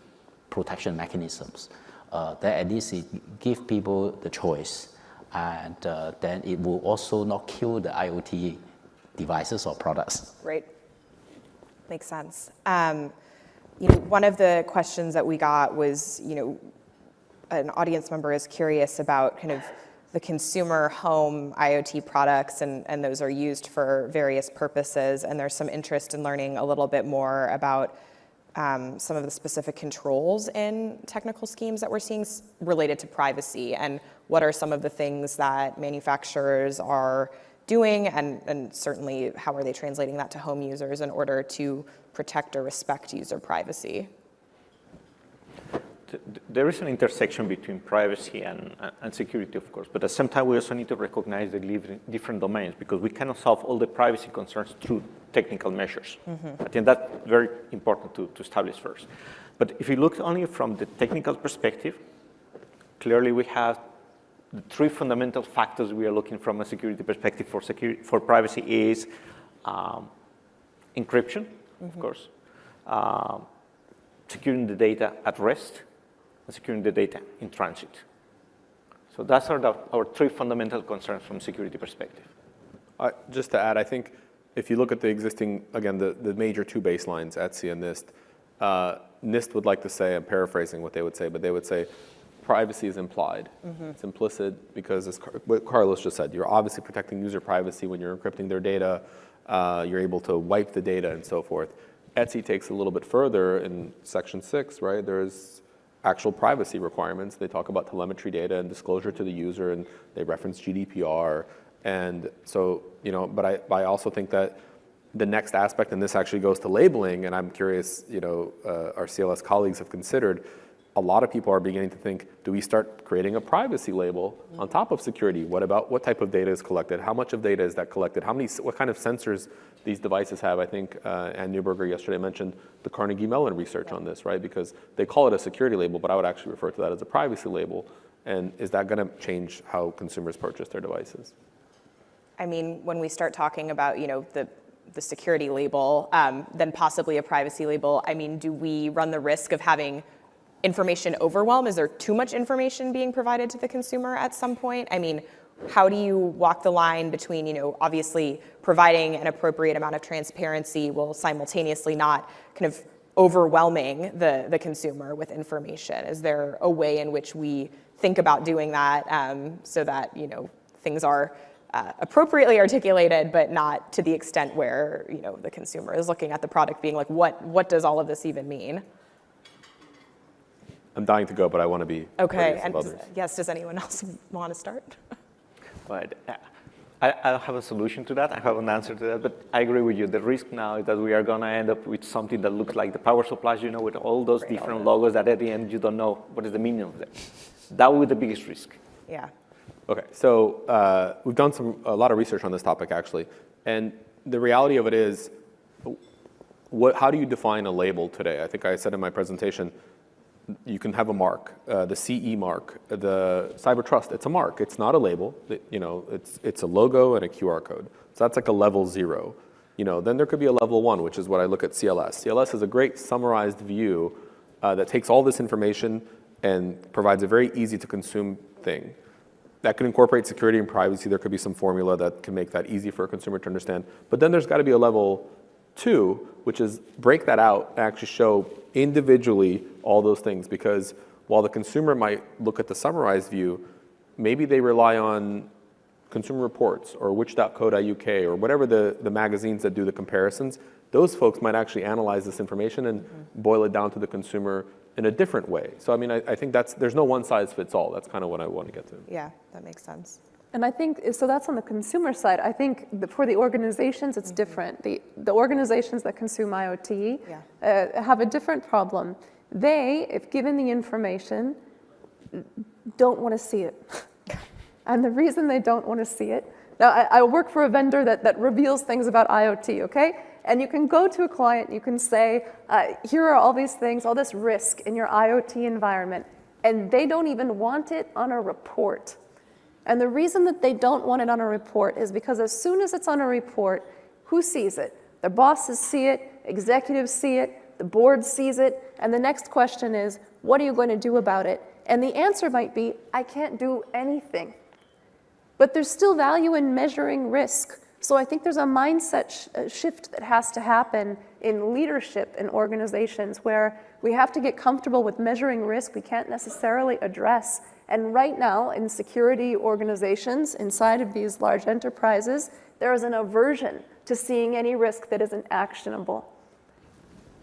protection mechanisms. That at least it give people the choice, and then it will also not kill the IoT devices or products. Right. Makes sense. One of the questions that we got was, an audience member is curious about kind of the consumer home IoT products, and those are used for various purposes, and there's some interest in learning a little bit more about some of the specific controls in technical schemes that we're seeing related to privacy, and what are some of the things that manufacturers are doing, and certainly how are they translating that to home users in order to protect or respect user privacy? There is an intersection between privacy and security, of course, but at the same time, we also need to recognize they live in different domains, because we cannot solve all the privacy concerns through technical measures. I think that's very important to establish first. But if you look only from the technical perspective, clearly we have the three fundamental factors we are looking from a security perspective for privacy is encryption, of course, securing the data at rest, and securing the data in transit. So that's our three fundamental concerns from a security perspective. Just to add, I think if you look at the existing, again, the major two baselines, ETSI and NIST, NIST would like to say, I'm paraphrasing what they would say, but they would say privacy is implied. It's implicit because, as what Carlos just said, you're obviously protecting user privacy when you're encrypting their data. You're able to wipe the data and so forth. ETSI takes a little bit further in Section 6, right? There's actual privacy requirements. They talk about telemetry data and disclosure to the user, and they reference GDPR. And so, but I also think that the next aspect, and this actually goes to labeling, and I'm curious, our CLS colleagues have considered, a lot of people are beginning to think, do we start creating a privacy label on top of security? What about what type of data is collected? How much of data is that collected? What kind of sensors these devices have? I think Ann Neuberger yesterday mentioned the Carnegie Mellon research on this, right? Because they call it a security label, but I would actually refer to that as a privacy label. And is that going to change how consumers purchase their devices? I mean, when we start talking about, the security label, then possibly a privacy label, I mean, do we run the risk of having information overwhelm? Is there too much information being provided to the consumer at some point? I mean, how do you walk the line between, obviously providing an appropriate amount of transparency while simultaneously not kind of overwhelming the consumer with information? Is there a way in which we think about doing that so that, things are appropriately articulated, but not to the extent where, the consumer is looking at the product being like, what does all of this even mean? I'm dying to go, but I want to be okay. And others. Yes, does anyone else want to start? But I don't have a solution to that. I have an answer to that, but I agree with you. The risk now is that we are going to end up with something that looks like the power supplies, with all those different logos that at the end you don't know what is the meaning of them. That would be the biggest risk. Yeah. Okay, so we've done a lot of research on this topic, actually. And the reality of it is, how do you define a label today? I think I said in my presentation, you can have a mark, the CE mark, the Cyber Trust, it's a mark. It's not a label. It's a logo and a QR code. So that's like a level 0. Then there could be a level 1, which is what I look at CLS. CLS is a great summarized view that takes all this information and provides a very easy to consume thing. That could incorporate security and privacy. There could be some formula that can make that easy for a consumer to understand. But then there's got to be a level 2, which is break that out and actually show individually all those things. Because while the consumer might look at the summarized view, maybe they rely on Consumer Reports or which.co.uk or whatever the magazines that do the comparisons. Those folks might actually analyze this information and boil it down to the consumer in a different way. So I mean, I think there's no one size fits all. That's kind of what I want to get to. Yeah, that makes sense. And I think, so that's on the consumer side. I think for the organizations, it's different. The organizations that consume IoT have a different problem. They, if given the information, don't want to see it. And the reason they don't want to see it, now I work for a vendor that reveals things about IoT, okay? And you can go to a client, you can say, here are all these things, all this risk in your IoT environment, and they don't even want it on a report. And the reason that they don't want it on a report is because as soon as it's on a report, who sees it? Their bosses see it, executives see it, the board sees it, and the next question is, what are you going to do about it? And the answer might be, I can't do anything. But there's still value in measuring risk. So I think there's a mindset shift that has to happen in leadership in organizations where we have to get comfortable with measuring risk we can't necessarily address. And right now, in security organizations, inside of these large enterprises, there is an aversion to seeing any risk that isn't actionable.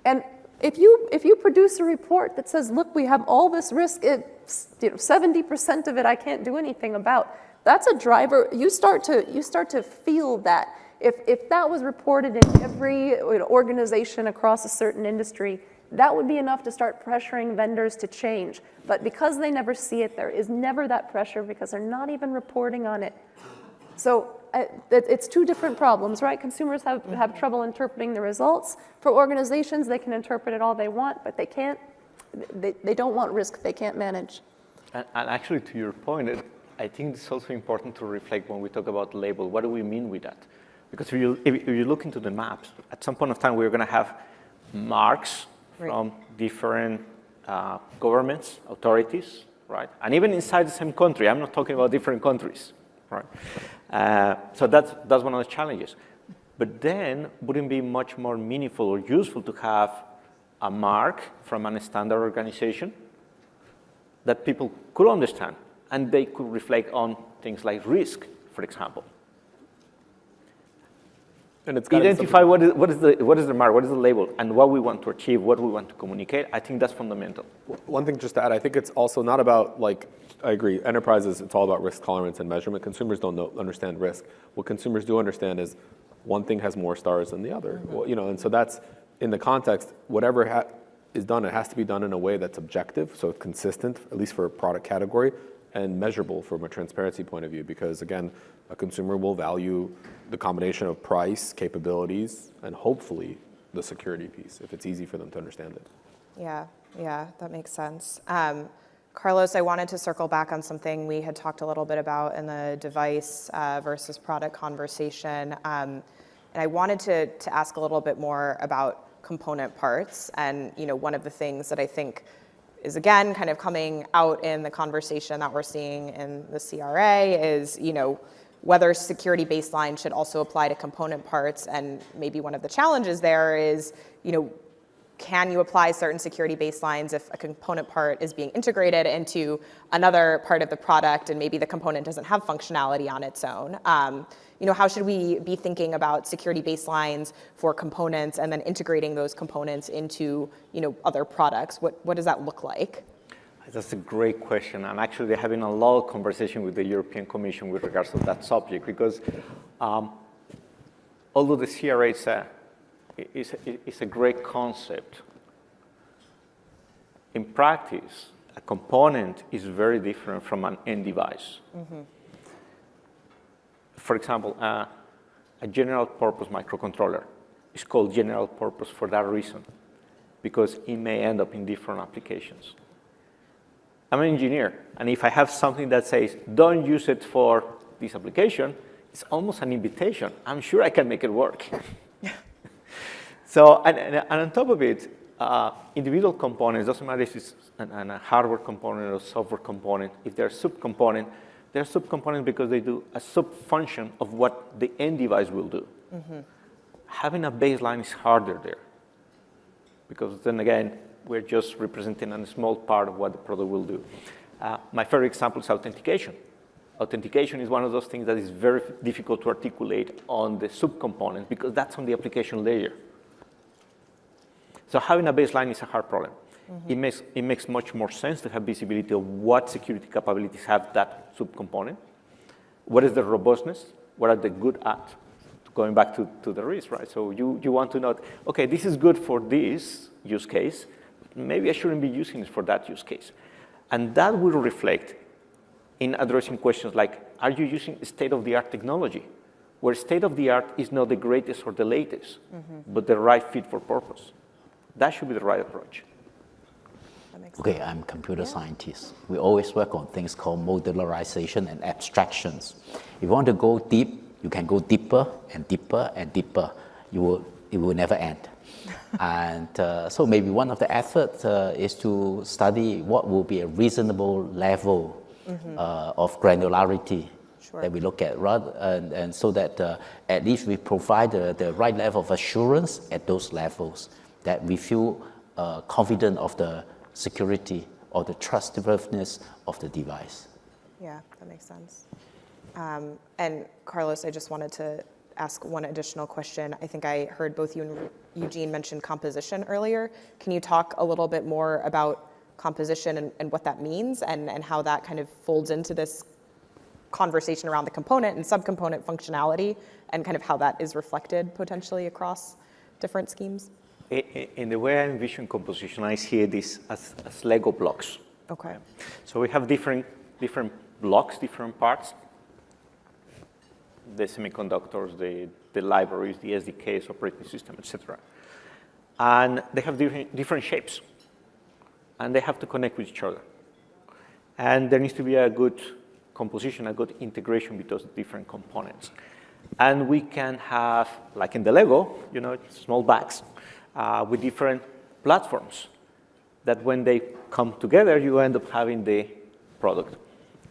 And if you produce a report that says, look, we have all this risk, 70% of it I can't do anything about, that's a driver. You start to feel that. If that was reported in every organization across a certain industry, that would be enough to start pressuring vendors to change. But because they never see it, there is never that pressure because they're not even reporting on it. So it's two different problems, right? Consumers have trouble interpreting the results. For organizations, they can interpret it all they want, but they can't. They don't want risk they can't manage. And actually, to your point, I think it's also important to reflect when we talk about label. What do we mean with that? Because if you look into the maps, at some point of time, we're going to have marks from different governments, authorities, right? And even inside the same country, I'm not talking about different countries, right? So that's one of the challenges. But then, wouldn't it be much more meaningful or useful to have a mark from a standard organization that people could understand, and they could reflect on things like risk, for example. And it's identify what is the mark, what is the label, and what we want to achieve, what we want to communicate. I think that's fundamental. One thing just to add, I think it's also not about, like, I agree, enterprises, it's all about risk tolerance and measurement. Consumers don't understand risk. What consumers do understand is one thing has more stars than the other. Well, and so that's, in the context, whatever is done, it has to be done in a way that's objective, so it's consistent, at least for a product category, and measurable from a transparency point of view, because again, a consumer will value the combination of price, capabilities, and hopefully the security piece, if it's easy for them to understand it. Yeah, that makes sense. Carlos, I wanted to circle back on something we had talked a little bit about in the device versus product conversation. And I wanted to ask a little bit more about component parts. And one of the things that I think is, again, kind of coming out in the conversation that we're seeing in the CRA is, whether security baseline should also apply to component parts. And maybe one of the challenges there is, can you apply certain security baselines if a component part is being integrated into another part of the product and maybe the component doesn't have functionality on its own? How should we be thinking about security baselines for components and then integrating those components into, other products? What does that look like? That's a great question, and actually they're having a lot of conversation with the European Commission with regards to that subject, because although the CRA is a great concept, in practice, a component is very different from an end device. Mm-hmm. For example, a general purpose microcontroller is called general purpose for that reason, because it may end up in different applications. I'm an engineer, and if I have something that says, don't use it for this application, it's almost an invitation. I'm sure I can make it work. So, and on top of it, individual components, doesn't matter if it's a hardware component or software component, if they're subcomponent, they're subcomponents because they do a sub-function of what the end device will do. Mm-hmm. Having a baseline is harder there, because then again, we're just representing a small part of what the product will do. My favorite example is authentication. Authentication is one of those things that is very difficult to articulate on the subcomponents because that's on the application layer. So having a baseline is a hard problem. It makes much more sense to have visibility of what security capabilities have that subcomponent. What is the robustness? What are the good at? Going back to the risk, right? So you want to know, okay, this is good for this use case. Maybe I shouldn't be using it for that use case. And that will reflect in addressing questions like, are you using state-of-the-art technology? Where state-of-the-art is not the greatest or the latest, but the right fit for purpose. That should be the right approach. Okay, I'm a computer scientist. We always work on things called modularization and abstractions. If you want to go deep, you can go deeper and deeper and deeper. It will never end. And so maybe one of the efforts is to study what will be a reasonable level of granularity that we look at, and so that at least we provide the right level of assurance at those levels, that we feel confident of the security or the trustworthiness of the device. Yeah, that makes sense. And Carlos, I just wanted to ask one additional question. I think I heard both you and Eugene mention composition earlier. Can you talk a little bit more about composition and what that means and how that kind of folds into this conversation around the component and subcomponent functionality and kind of how that is reflected potentially across different schemes? In the way I envision composition, I see this as Lego blocks. Okay. So we have different blocks, different parts. The semiconductors, the libraries, the SDKs, operating system, etc. And they have different shapes. And they have to connect with each other. And there needs to be a good composition, a good integration between those different components. And we can have, like in the Lego, small bags with different platforms that when they come together, you end up having the product.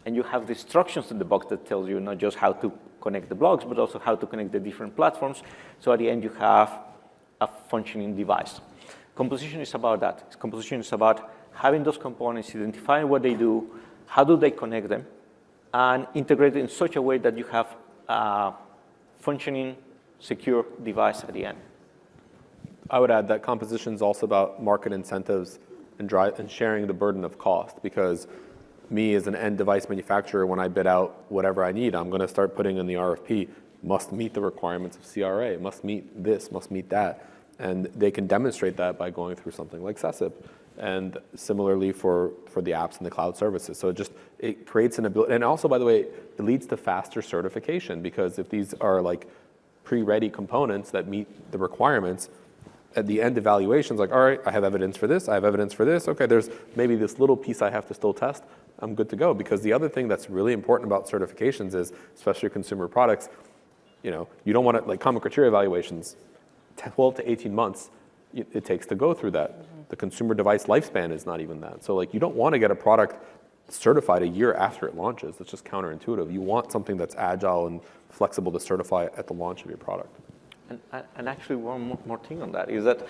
And you have the instructions in the box that tells you not just how to connect the blocks, but also how to connect the different platforms. So at the end, you have a functioning device. Composition is about that. Composition is about having those components, identifying what they do, how do they connect them, and integrate it in such a way that you have a functioning, secure device at the end. I would add that composition is also about market incentives and sharing the burden of cost, because me as an end device manufacturer, when I bid out whatever I need, I'm going to start putting in the RFP, must meet the requirements of CRA, must meet this, must meet that. And they can demonstrate that by going through something like CESIP. And similarly for the apps and the cloud services. So it creates an ability, and also, by the way, it leads to faster certification, because if these are like pre-ready components that meet the requirements, at the end evaluations, like, all right, I have evidence for this, I have evidence for this, okay, there's maybe this little piece I have to still test, I'm good to go. Because the other thing that's really important about certifications is, especially consumer products, you don't want to, like common criteria evaluations, 12 to 18 months it takes to go through that. The consumer device lifespan is not even that. So like you don't want to get a product certified a year after it launches. That's just counterintuitive. You want something that's agile and flexible to certify at the launch of your product. And actually one more thing on that is that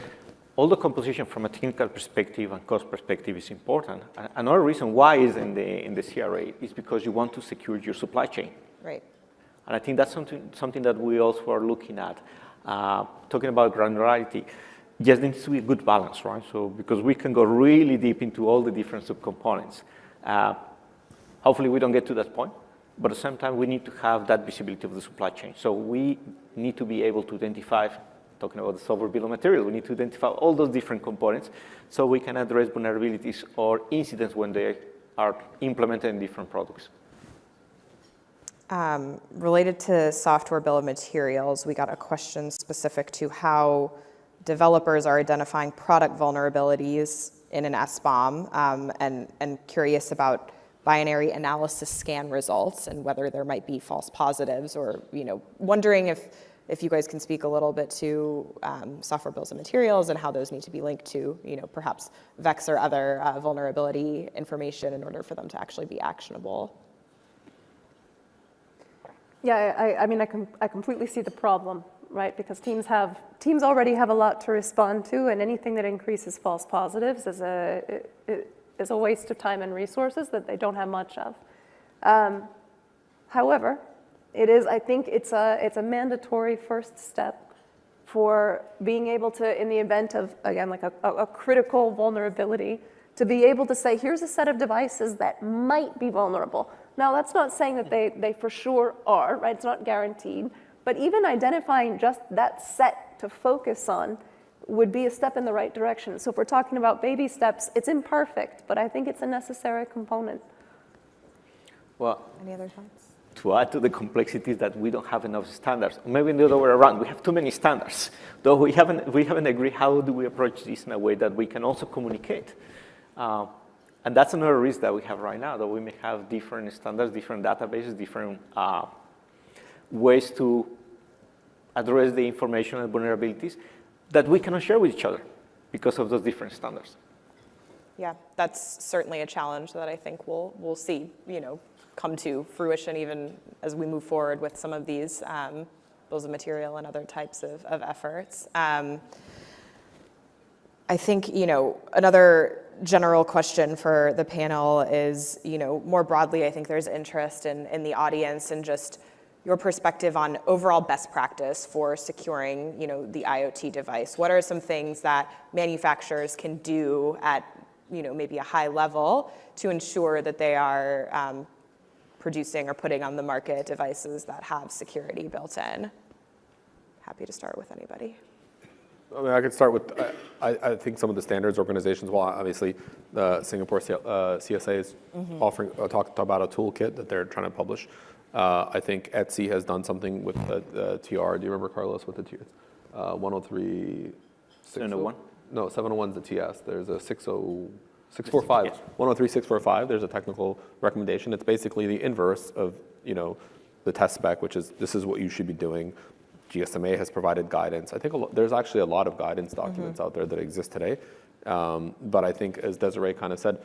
all the composition from a technical perspective and cost perspective is important. Another reason why is in the CRA is because you want to secure your supply chain. Right. And I think that's something that we also are looking at. Talking about granularity, yes, there needs to be a good balance, right? So because we can go really deep into all the different subcomponents. Hopefully we don't get to that point, but at the same time we need to have that visibility of the supply chain. So we need to be able to identify, talking about the software bill of material, we need to identify all those different components so we can address vulnerabilities or incidents when they are implemented in different products. Related to software bill of materials, we got a question specific to how developers are identifying product vulnerabilities in an SBOM, and curious about binary analysis scan results and whether there might be false positives, or wondering if you guys can speak a little bit to software bills of materials and how those need to be linked to perhaps VEX or other vulnerability information in order for them to actually be actionable. Yeah, I mean, I completely see the problem, right? Because teams already have a lot to respond to, and anything that increases false positives is a waste of time and resources that they don't have much of. However, I think it's a mandatory first step for being able to, in the event of, again, like a critical vulnerability, to be able to say, here's a set of devices that might be vulnerable. Now, that's not saying that they for sure are, right? It's not guaranteed. But even identifying just that set to focus on would be a step in the right direction. So if we're talking about baby steps, it's imperfect, but I think it's a necessary component. Well, Any other thoughts? to add to the complexities that we don't have enough standards, maybe the other way around, we have too many standards. Though we haven't agreed how do we approach this in a way that we can also communicate. And that's another risk that we have right now, that we may have different standards, different databases, different ways to address the information and vulnerabilities that we cannot share with each other because of those different standards. Yeah, that's certainly a challenge that I think we'll see, come to fruition even as we move forward with some of these bills of material and other types of efforts. I think, another general question for the panel is, more broadly, I think there's interest in the audience and just your perspective on overall best practice for securing, the IoT device. What are some things that manufacturers can do at, maybe a high level to ensure that they are producing or putting on the market devices that have security built in? Happy to start with anybody. I mean, I could start with, I think some of the standards organizations, well, obviously, the Singapore CSA is offering, talk about a toolkit that they're trying to publish. I think Etsy has done something with the TR. Do you remember, Carlos, what the TR is? 103... 701? No, 701 is the TS. There's a 645. 103, 645, there's a technical recommendation. It's basically the inverse of, the test spec, which is, this is what you should be doing. GSMA has provided guidance. I think there's actually a lot of guidance documents out there that exist today. But I think, as Desiree kind of said,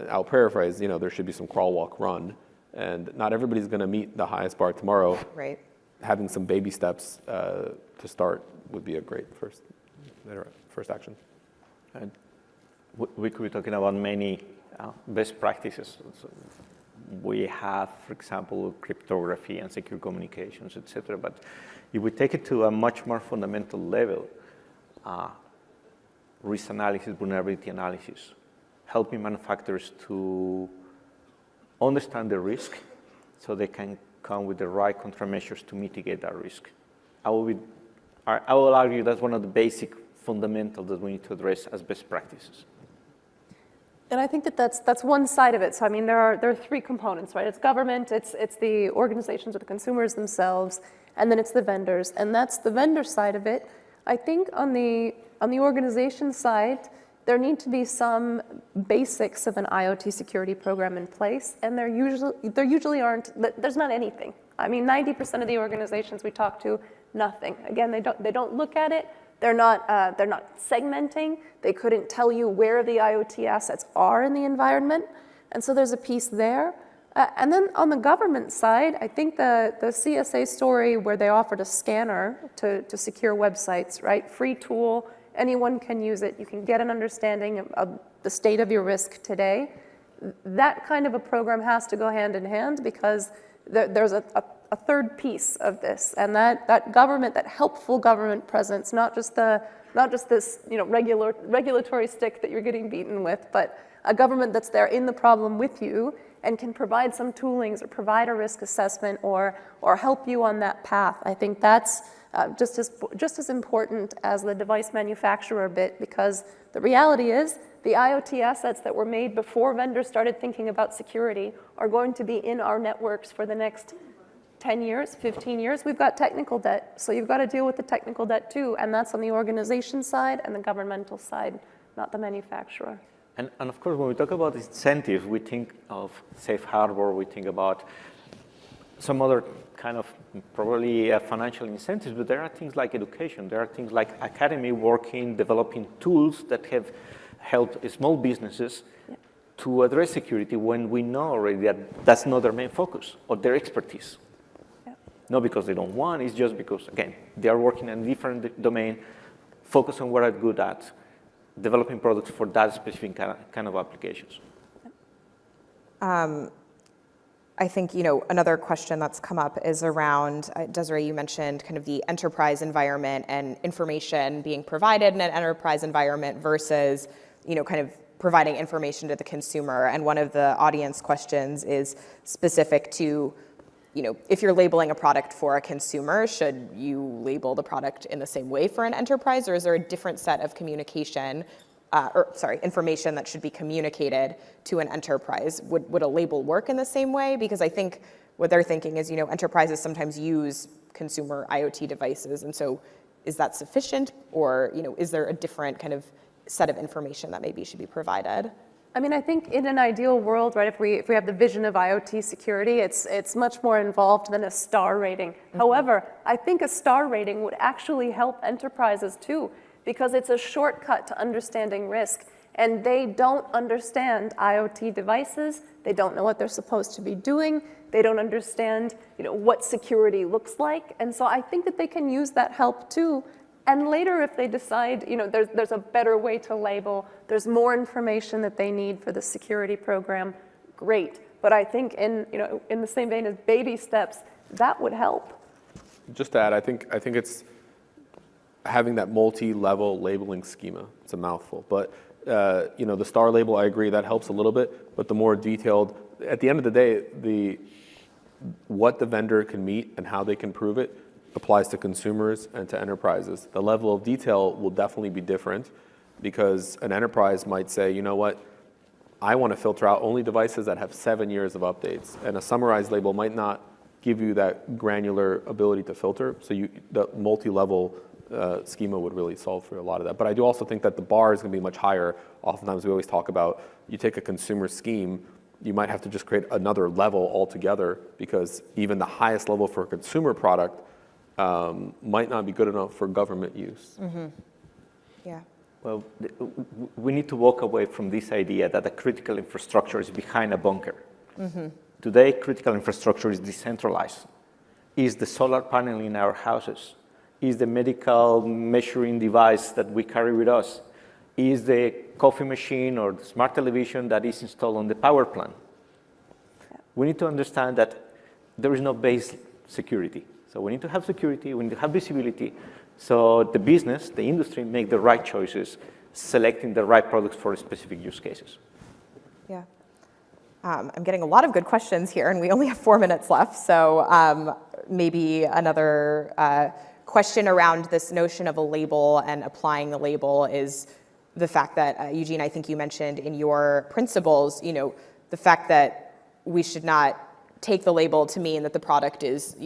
I'll paraphrase, there should be some crawl, walk, run. And not everybody's going to meet the highest bar tomorrow. Right. Having some baby steps to start would be a great first action. And we could be talking about many best practices. So we have, for example, cryptography and secure communications, etc. But if we take it to a much more fundamental level, risk analysis, vulnerability analysis, helping manufacturers to understand the risk so they can come with the right countermeasures to mitigate that risk. I will argue that's one of the basic fundamentals that we need to address as best practices. And I think that's one side of it. So I mean, there are three components, right? It's government, it's the organizations or the consumers themselves, and then it's the vendors. And that's the vendor side of it. I think on the organization side, there need to be some basics of an IoT security program in place, and there usually aren't. There's not anything. I mean, 90% of the organizations we talk to, nothing. Again, they don't look at it. They're not segmenting. They couldn't tell you where the IoT assets are in the environment, and so there's a piece there. And then on the government side, I think the CSA story where they offered a scanner to secure websites, right? Free tool. Anyone can use it. You can get an understanding of the state of your risk today. That kind of a program has to go hand in hand because there's a third piece of this, and that government, that helpful government presence, not just this regulatory stick that you're getting beaten with, but a government that's there in the problem with you and can provide some toolings or provide a risk assessment or help you on that path. I think that's just as important as the device manufacturer bit, because the reality is the IoT assets that were made before vendors started thinking about security are going to be in our networks for the next 10 years, 15 years. We've got technical debt, so you've got to deal with the technical debt too, and that's on the organization side and the governmental side, not the manufacturer. And of course, when we talk about incentives, we think of safe harbor, we think about some other kind of probably financial incentives, but there are things like education, there are things like academy working, developing tools that have helped small businesses to address security when we know already that that's not their main focus or their expertise. Not because they don't want, it's just because, again, they are working in a different domain, focus on what they're good at, developing products for that specific kind of applications. I think, another question that's come up is around, Desiree, you mentioned kind of the enterprise environment and information being provided in an enterprise environment versus, kind of providing information to the consumer. And one of the audience questions is specific to, if you're labeling a product for a consumer, should you label the product in the same way for an enterprise, or is there a different set of information that should be communicated to an enterprise? Would a label work in the same way? Because I think what they're thinking is, enterprises sometimes use consumer IoT devices, and so is that sufficient, or is there a different kind of set of information that maybe should be provided? I mean, I think in an ideal world, right, if we have the vision of IoT security, it's much more involved than a star rating. However, I think a star rating would actually help enterprises too, because it's a shortcut to understanding risk. And they don't understand IoT devices. They don't know what they're supposed to be doing. They don't understand, what security looks like. And so I think that they can use that help too. And later, if they decide, there's a better way to label, there's more information that they need for the security program, great. But I think in the same vein as baby steps, that would help. Just to add, I think it's having that multi-level labeling schema. It's a mouthful, but the star label, I agree, that helps a little bit. But the more detailed, at the end of the day, what the vendor can meet and how they can prove it applies to consumers and to enterprises. The level of detail will definitely be different, because an enterprise might say, you know what, I want to filter out only devices that have 7 years of updates, and a summarized label might not give you that granular ability to filter. So the multi-level schema would really solve for a lot of that. But I do also think that the bar is going to be much higher. Oftentimes we always talk about, you take a consumer scheme, you might have to just create another level altogether, because even the highest level for a consumer product might not be good enough for government use. Mm-hmm. Yeah. Well, we need to walk away from this idea that the critical infrastructure is behind a bunker. Mm-hmm. Today, critical infrastructure is decentralized. Is the solar panel in our houses? Is the medical measuring device that we carry with us? Is the coffee machine or the smart television that is installed on the power plant? We need to understand that there is no base security. So we need to have security, we need to have visibility, so the business, the industry, make the right choices, selecting the right products for specific use cases. Yeah. I'm getting a lot of good questions here, and we only have 4 minutes left, so maybe another question around this notion of a label and applying the label is the fact that, Eugene, I think you mentioned in your principles, the fact that we should not take the label to mean that the product is,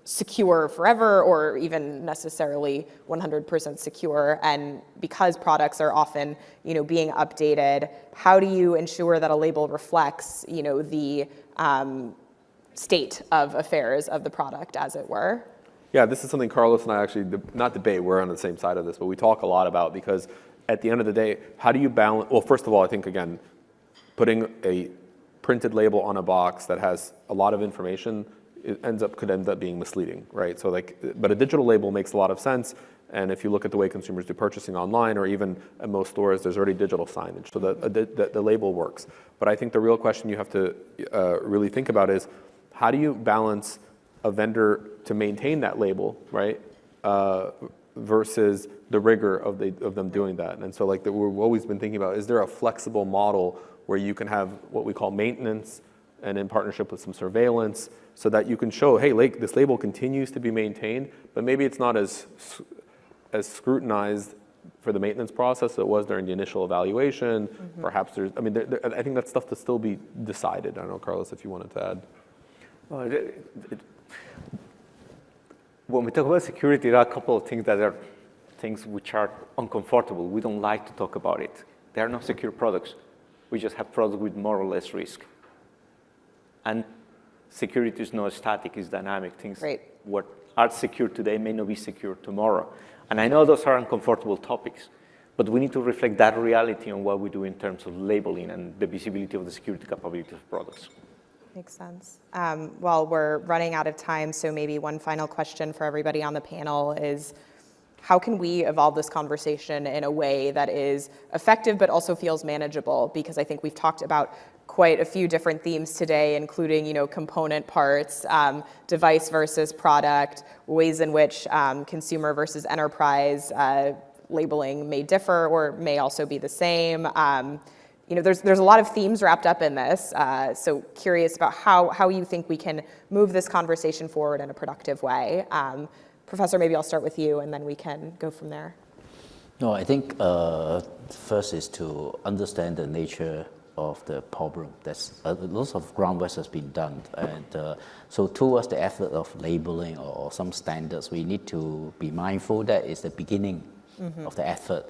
secure forever or even necessarily 100% secure. And because products are often, being updated, how do you ensure that a label reflects, the state of affairs of the product, as it were? Yeah, this is something Carlos and I actually, not debate, we're on the same side of this, but we talk a lot about, because at the end of the day, how do you balance, well, first of all, I think, again, putting a printed label on a box that has a lot of information, could end up being misleading, right? So but a digital label makes a lot of sense. And if you look at the way consumers do purchasing online, or even at most stores, there's already digital signage, so the label works. But I think the real question you have to really think about is, how do you balance a vendor to maintain that label, right? Versus the rigor of them doing that. And so we've always been thinking about, is there a flexible model where you can have what we call maintenance, and in partnership with some surveillance, so that you can show, hey, this label continues to be maintained, but maybe it's not as scrutinized for the maintenance process as it was during the initial evaluation. Mm-hmm. Perhaps I think that's stuff to still be decided. I don't know, Carlos, if you wanted to add. Well, when we talk about security, there are a couple of things that are things which are uncomfortable. We don't like to talk about it. They are not secure products. We just have products with more or less risk. And security is not static, it's dynamic. Things what are secure today may not be secure tomorrow. And I know those are uncomfortable topics, but we need to reflect that reality on what we do in terms of labeling and the visibility of the security capabilities of products. Makes sense. Well, we're running out of time, so maybe one final question for everybody on the panel is, how can we evolve this conversation in a way that is effective but also feels manageable? Because I think we've talked about quite a few different themes today, including, component parts, device versus product, ways in which consumer versus enterprise labeling may differ or may also be the same. There's a lot of themes wrapped up in this, so curious about how you think we can move this conversation forward in a productive way. Professor, maybe I'll start with you, and then we can go from there. No, I think first is to understand the nature of the problem. There's lots of groundwork has been done, and so towards the effort of labeling or some standards, we need to be mindful that it's the beginning of the effort.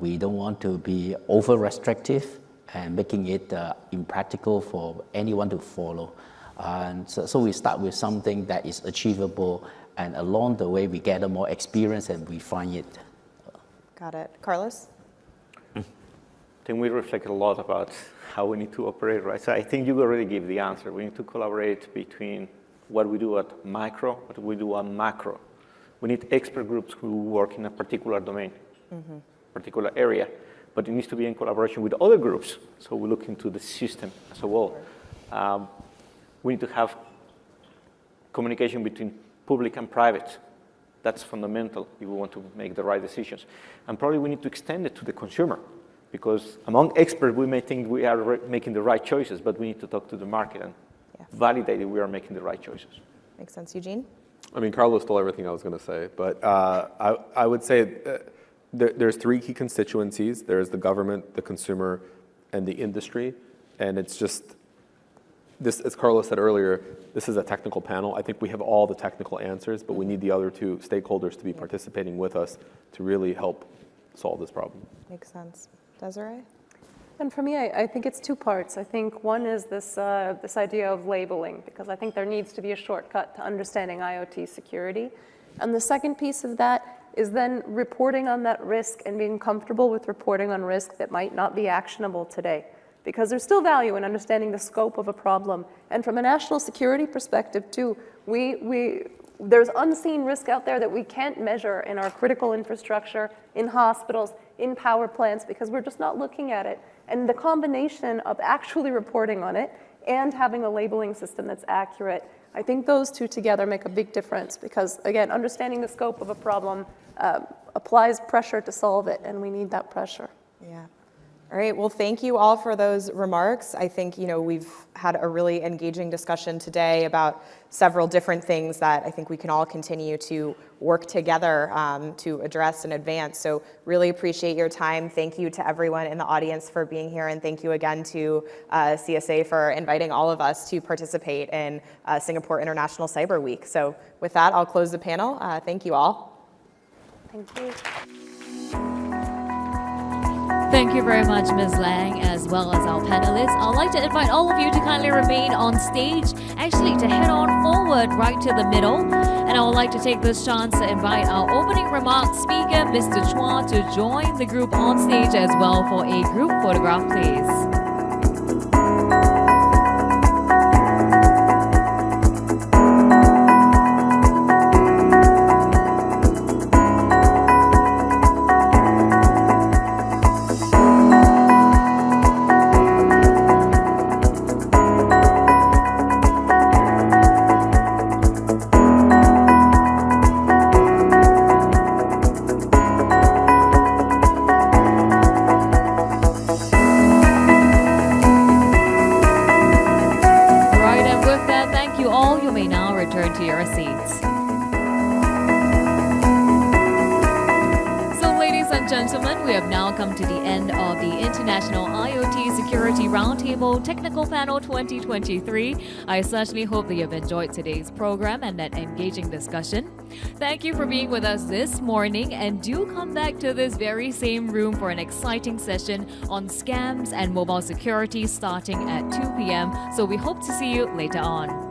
We don't want to be over restrictive and making it impractical for anyone to follow. And so we start with something that is achievable, and along the way we gather more experience and refine it. Got it. Carlos? I think we reflect a lot about how we need to operate, right? So I think you already gave the answer. We need to collaborate between what we do at micro, what we do on macro. We need expert groups who work in a particular domain, particular area, but it needs to be in collaboration with other groups. So we look into the system as a whole. We need to have communication between public and private. That's fundamental if we want to make the right decisions. And probably we need to extend it to the consumer, because among experts, we may think we are making the right choices, but we need to talk to the market and validate that we are making the right choices. Makes sense. Eugene? I mean, Carlos stole everything I was going to say, but I would say there's three key constituencies. There's the government, the consumer, and the industry. And it's just, this, as Carlos said earlier, this is a technical panel. I think we have all the technical answers, but we need the other two stakeholders to be participating with us to really help solve this problem. Makes sense. Desiree? And for me, I think it's two parts. I think one is this idea of labeling, because I think there needs to be a shortcut to understanding IoT security. And the second piece of that is then reporting on that risk and being comfortable with reporting on risk that might not be actionable today. Because there's still value in understanding the scope of a problem. And from a national security perspective too, there's unseen risk out there that we can't measure in our critical infrastructure, in hospitals, in power plants, because we're just not looking at it. And the combination of actually reporting on it and having a labeling system that's accurate, I think those two together make a big difference, because again, understanding the scope of a problem applies pressure to solve it, and we need that pressure. Yeah. All right, well, thank you all for those remarks. I think, we've had a really engaging discussion today about several different things that I think we can all continue to work together to address and advance. So really appreciate your time. Thank you to everyone in the audience for being here, and thank you again to CSA for inviting all of us to participate in Singapore International Cyber Week. So with that, I'll close the panel. Thank you all. Thank you. Thank you very much, Ms. Lang, as well as our panelists. I'd like to invite all of you to kindly remain on stage, actually to head on forward right to the middle. And I would like to take this chance to invite our opening remarks speaker, Mr. Chua, to join the group on stage as well for a group photograph, please. To your seats. So, ladies and gentlemen, we have now come to the end of the International IoT Security Roundtable Technical Panel 2023. I certainly hope that you've enjoyed today's program and that engaging discussion. Thank you for being with us this morning, and do come back to this very same room for an exciting session on scams and mobile security starting at 2 p.m. So we hope to see you later on.